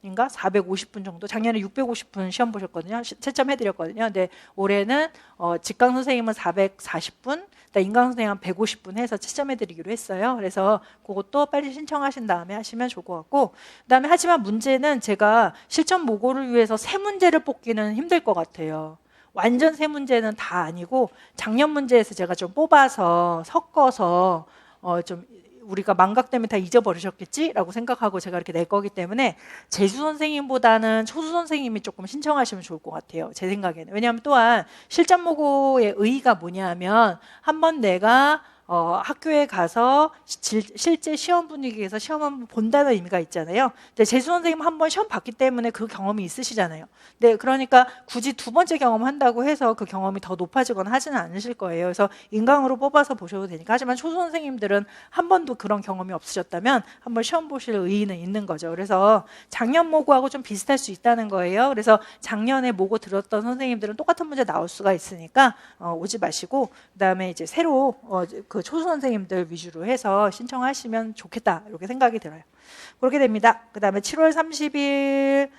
인가 450분 정도. 작년에 650분 시험 보셨거든요. 채점해드렸거든요. 근데 올해는 직강 선생님은 440분, 인강 선생님 한 150분 해서 채점해드리기로 했어요. 그래서 그것도 빨리 신청하신 다음에 하시면 좋을 것 같고, 그다음에 하지만 문제는 제가 실전 모의고를 위해서 세 문제를 뽑기는 힘들 것 같아요. 완전 세 문제는 다 아니고 작년 문제에서 제가 좀 뽑아서 섞어서 좀 우리가 망각 때문에 다 잊어버리셨겠지라고 생각하고 제가 이렇게 낼 거기 때문에 재수 선생님보다는 초수 선생님이 조금 신청하시면 좋을 것 같아요. 제 생각에는. 왜냐하면 또한 실전 모의고의 의의가 뭐냐면 한번 내가 학교에 가서 실제 시험 분위기에서 시험 한번 본다는 의미가 있잖아요. 근데 재수 선생님 한번 시험 봤기 때문에 그 경험이 있으시잖아요. 네, 그러니까 굳이 두 번째 경험 한다고 해서 그 경험이 더 높아지거나 하지는 않으실 거예요. 그래서 인강으로 뽑아서 보셔도 되니까. 하지만 초수 선생님들은 한 번도 그런 경험이 없으셨다면 한번 시험 보실 의의는 있는 거죠. 그래서 작년 모고하고 좀 비슷할 수 있다는 거예요. 그래서 작년에 모고 들었던 선생님들은 똑같은 문제 나올 수가 있으니까 오지 마시고, 그다음에 이제 새로 그 초수 선생님들 위주로 해서 신청하시면 좋겠다 이렇게 생각이 들어요. 그렇게 됩니다. 그다음에 7월 30일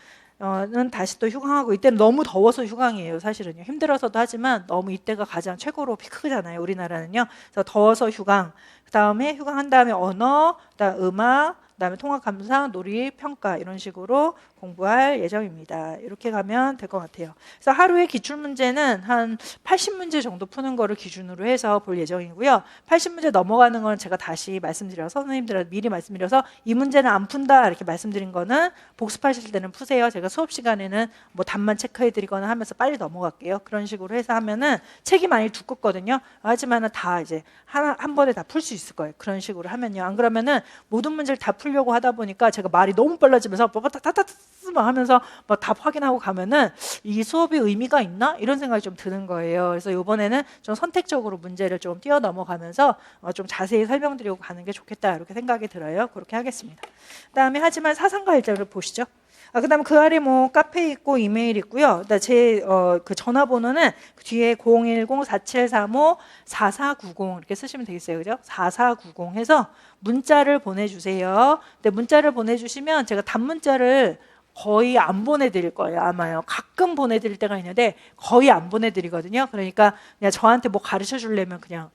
는 다시 또 휴강하고, 이때는 너무 더워서 휴강이에요. 사실은요. 힘들어서도 하지만 너무 이때가 가장 최고로 피크잖아요. 우리나라는요. 그래서 더워서 휴강. 그다음에 휴강한 다음에 언어, 그다음 음악, 그다음에 통합 감상, 놀이, 평가 이런 식으로 공부할 예정입니다. 이렇게 가면 될 것 같아요. 그래서 하루에 기출 문제는 한 80문제 정도 푸는 거를 기준으로 해서 볼 예정이고요. 80문제 넘어가는 건 제가 다시 말씀드려서 선생님들한테 미리 말씀드려서 이 문제는 안 푼다 이렇게 말씀드린 거는 복습하실 때는 푸세요. 제가 수업 시간에는 뭐 답만 체크해 드리거나 하면서 빨리 넘어갈게요. 그런 식으로 해서 하면은 책이 많이 두껍거든요. 하지만은 다 이제 한 번에 다 풀 수 있을 거예요. 그런 식으로 하면요. 안 그러면은 모든 문제를 다 풀려고 하다 보니까 제가 말이 너무 빨라지면서 막 하면서 막 답 확인하고 가면은 이 수업이 의미가 있나? 이런 생각이 좀 드는 거예요. 그래서 이번에는 좀 선택적으로 문제를 좀 뛰어 넘어가면서 좀 자세히 설명드리고 가는 게 좋겠다 이렇게 생각이 들어요. 그렇게 하겠습니다. 그다음에 하지만 사상과 일자를 보시죠. 그다음에 그 아래 뭐 카페 있고 이메일 있고요. 제 그 전화번호는 뒤에 010-4735-4490 이렇게 쓰시면 되겠어요. 그죠? 4490 해서 문자를 보내주세요. 근데 문자를 보내주시면 제가 단문자를 거의 안 보내드릴 거예요. 아마요. 가끔 보내드릴 때가 있는데 거의 안 보내드리거든요. 그러니까 그냥 저한테 뭐 가르쳐 주려면 그냥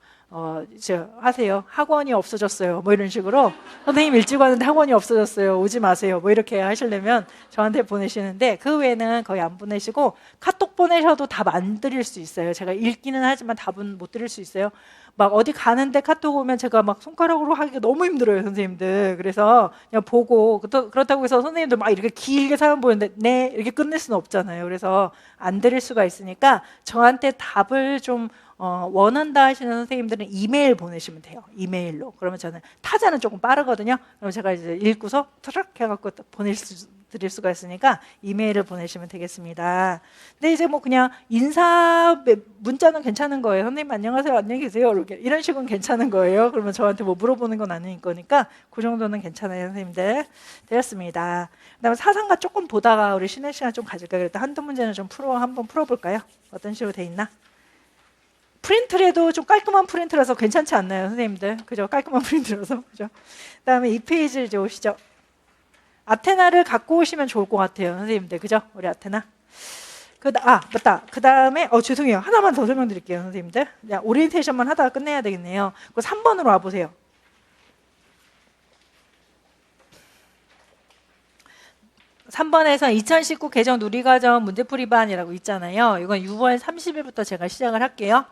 하세요. 학원이 없어졌어요. 뭐 이런 식으로 선생님 일찍 왔는데 학원이 없어졌어요. 오지 마세요. 뭐 이렇게 하시려면 저한테 보내시는데 그 외에는 거의 안 보내시고 카톡 보내셔도 답 안 드릴 수 있어요. 제가 읽기는 하지만 답은 못 드릴 수 있어요. 막 어디 가는데 카톡 오면 제가 막 손가락으로 하기가 너무 힘들어요, 선생님들. 그래서 그냥 보고, 그렇다고 해서 선생님들 막 이렇게 길게 사연 보는데 네 이렇게 끝낼 수는 없잖아요. 그래서 안 드릴 수가 있으니까 저한테 답을 좀 원한다 하시는 선생님들은 이메일 보내시면 돼요. 이메일로. 그러면 저는 타자는 조금 빠르거든요. 그럼 제가 이제 읽고서 트럭 해갖고 드릴 수가 있으니까 이메일을 보내시면 되겠습니다. 근데 이제 뭐 그냥 인사 문자는 괜찮은 거예요. 선생님 안녕하세요, 안녕히 계세요. 이런 식은 괜찮은 거예요. 그러면 저한테 뭐 물어보는 건 아닐 거니까 그 정도는 괜찮아요, 선생님들. 되었습니다. 그다음에 사상과 조금 보다가 우리 쉬는 시간 좀 가질까요? 그랬다 한두 문제는 좀 한번 풀어볼까요? 어떤 식으로 돼 있나? 프린트라도 좀 깔끔한 프린트라서 괜찮지 않나요, 선생님들? 그죠? 깔끔한 프린트라서. 그죠? 그다음에 이 페이지를 이제 오시죠. 아테나를 갖고 오시면 좋을 것 같아요, 선생님들. 그죠? 우리 아테나. 맞다. 그 다음에, 죄송해요. 하나만 더 설명드릴게요, 선생님들. 그냥 오리엔테이션만 하다가 끝내야 되겠네요. 그 3번으로 와보세요. 3번에서 2019 개정 누리과정 문제풀이반이라고 있잖아요. 이건 6월 30일부터 제가 시작을 할게요.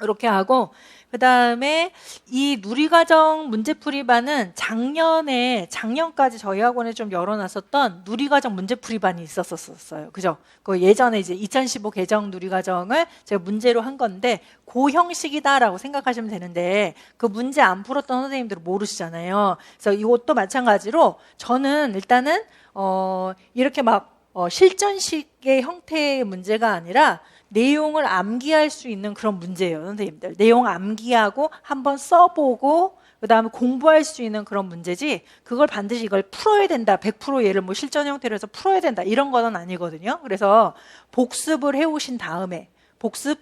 이렇게 하고, 그 다음에 이 누리과정 문제풀이반은 작년까지 저희 학원에 좀 열어놨었던 누리과정 문제풀이반이 있었어요. 그죠? 그 예전에 이제 2015 개정 누리과정을 제가 문제로 한 건데, 그 형식이다라고 생각하시면 되는데, 그 문제 안 풀었던 선생님들은 모르시잖아요. 그래서 이것도 마찬가지로 저는 일단은, 이렇게 막, 실전식의 형태의 문제가 아니라, 내용을 암기할 수 있는 그런 문제예요, 선생님들. 내용 암기하고 한번 써보고 그 다음에 공부할 수 있는 그런 문제지 그걸 반드시 이걸 풀어야 된다, 100% 얘를 뭐 실전 형태로 해서 풀어야 된다 이런 거는 아니거든요. 그래서 복습을 해오신 다음에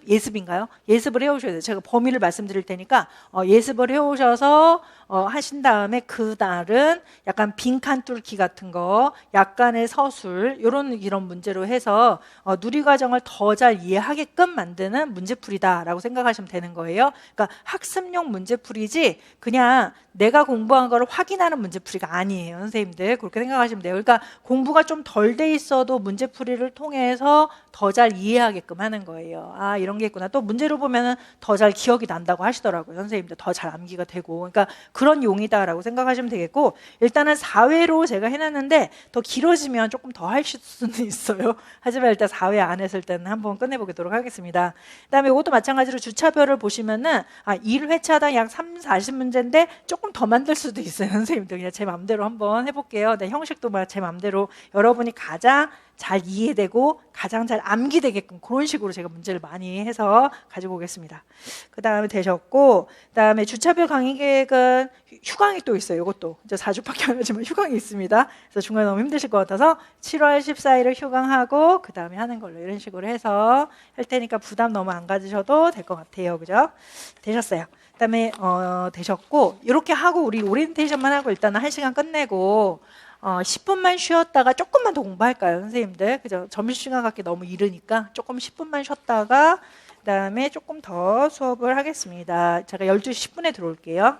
예습인가요? 예습을 해오셔야 돼요. 제가 범위를 말씀드릴 테니까 예습을 해오셔서 하신 다음에 그날은 약간 빈칸 뚫기 같은 거, 약간의 서술 이런 문제로 해서 누리과정을 더 잘 이해하게끔 만드는 문제풀이다라고 생각하시면 되는 거예요. 그러니까 학습용 문제풀이지 그냥 내가 공부한 거를 확인하는 문제풀이가 아니에요, 선생님들. 그렇게 생각하시면 돼요. 그러니까 공부가 좀 덜 돼 있어도 문제풀이를 통해서 더 잘 이해하게끔 하는 거예요. 아, 이런 게 있구나. 또 문제로 보면은 더 잘 기억이 난다고 하시더라고요. 선생님들 더 잘 암기가 되고. 그러니까 그런 용이다라고 생각하시면 되겠고, 일단은 4회로 제가 해놨는데 더 길어지면 조금 더 하실 수는 있어요. 하지만 일단 4회 안 했을 때는 한번 끝내보도록 하겠습니다. 그다음에 이것도 마찬가지로 주차별을 보시면은 1회차당 약 3, 40문제인데 조금 더 만들 수도 있어요. 선생님들 그냥 제 마음대로 한번 해볼게요. 네, 형식도 제 마음대로 여러분이 가장 잘 이해되고 가장 잘 암기되게끔 그런 식으로 제가 문제를 많이 해서 가지고 오겠습니다. 그 다음에 되셨고, 그 다음에 주차별 강의 계획은 휴강이 또 있어요. 이것도 이제 4주밖에 안 하지만 휴강이 있습니다. 그래서 중간에 너무 힘드실 것 같아서 7월 14일을 휴강하고 그 다음에 하는 걸로 이런 식으로 해서 할 테니까 부담 너무 안 가지셔도 될 것 같아요. 그죠? 되셨어요. 그다음에 되셨고, 이렇게 하고 우리 오리엔테이션만 하고 일단은 1시간 끝내고 10분만 쉬었다가 조금만 더 공부할까요, 선생님들? 그죠? 점심시간 갖기 너무 이르니까 조금 10분만 쉬었다가 그다음에 조금 더 수업을 하겠습니다. 제가 12시 10분에 들어올게요.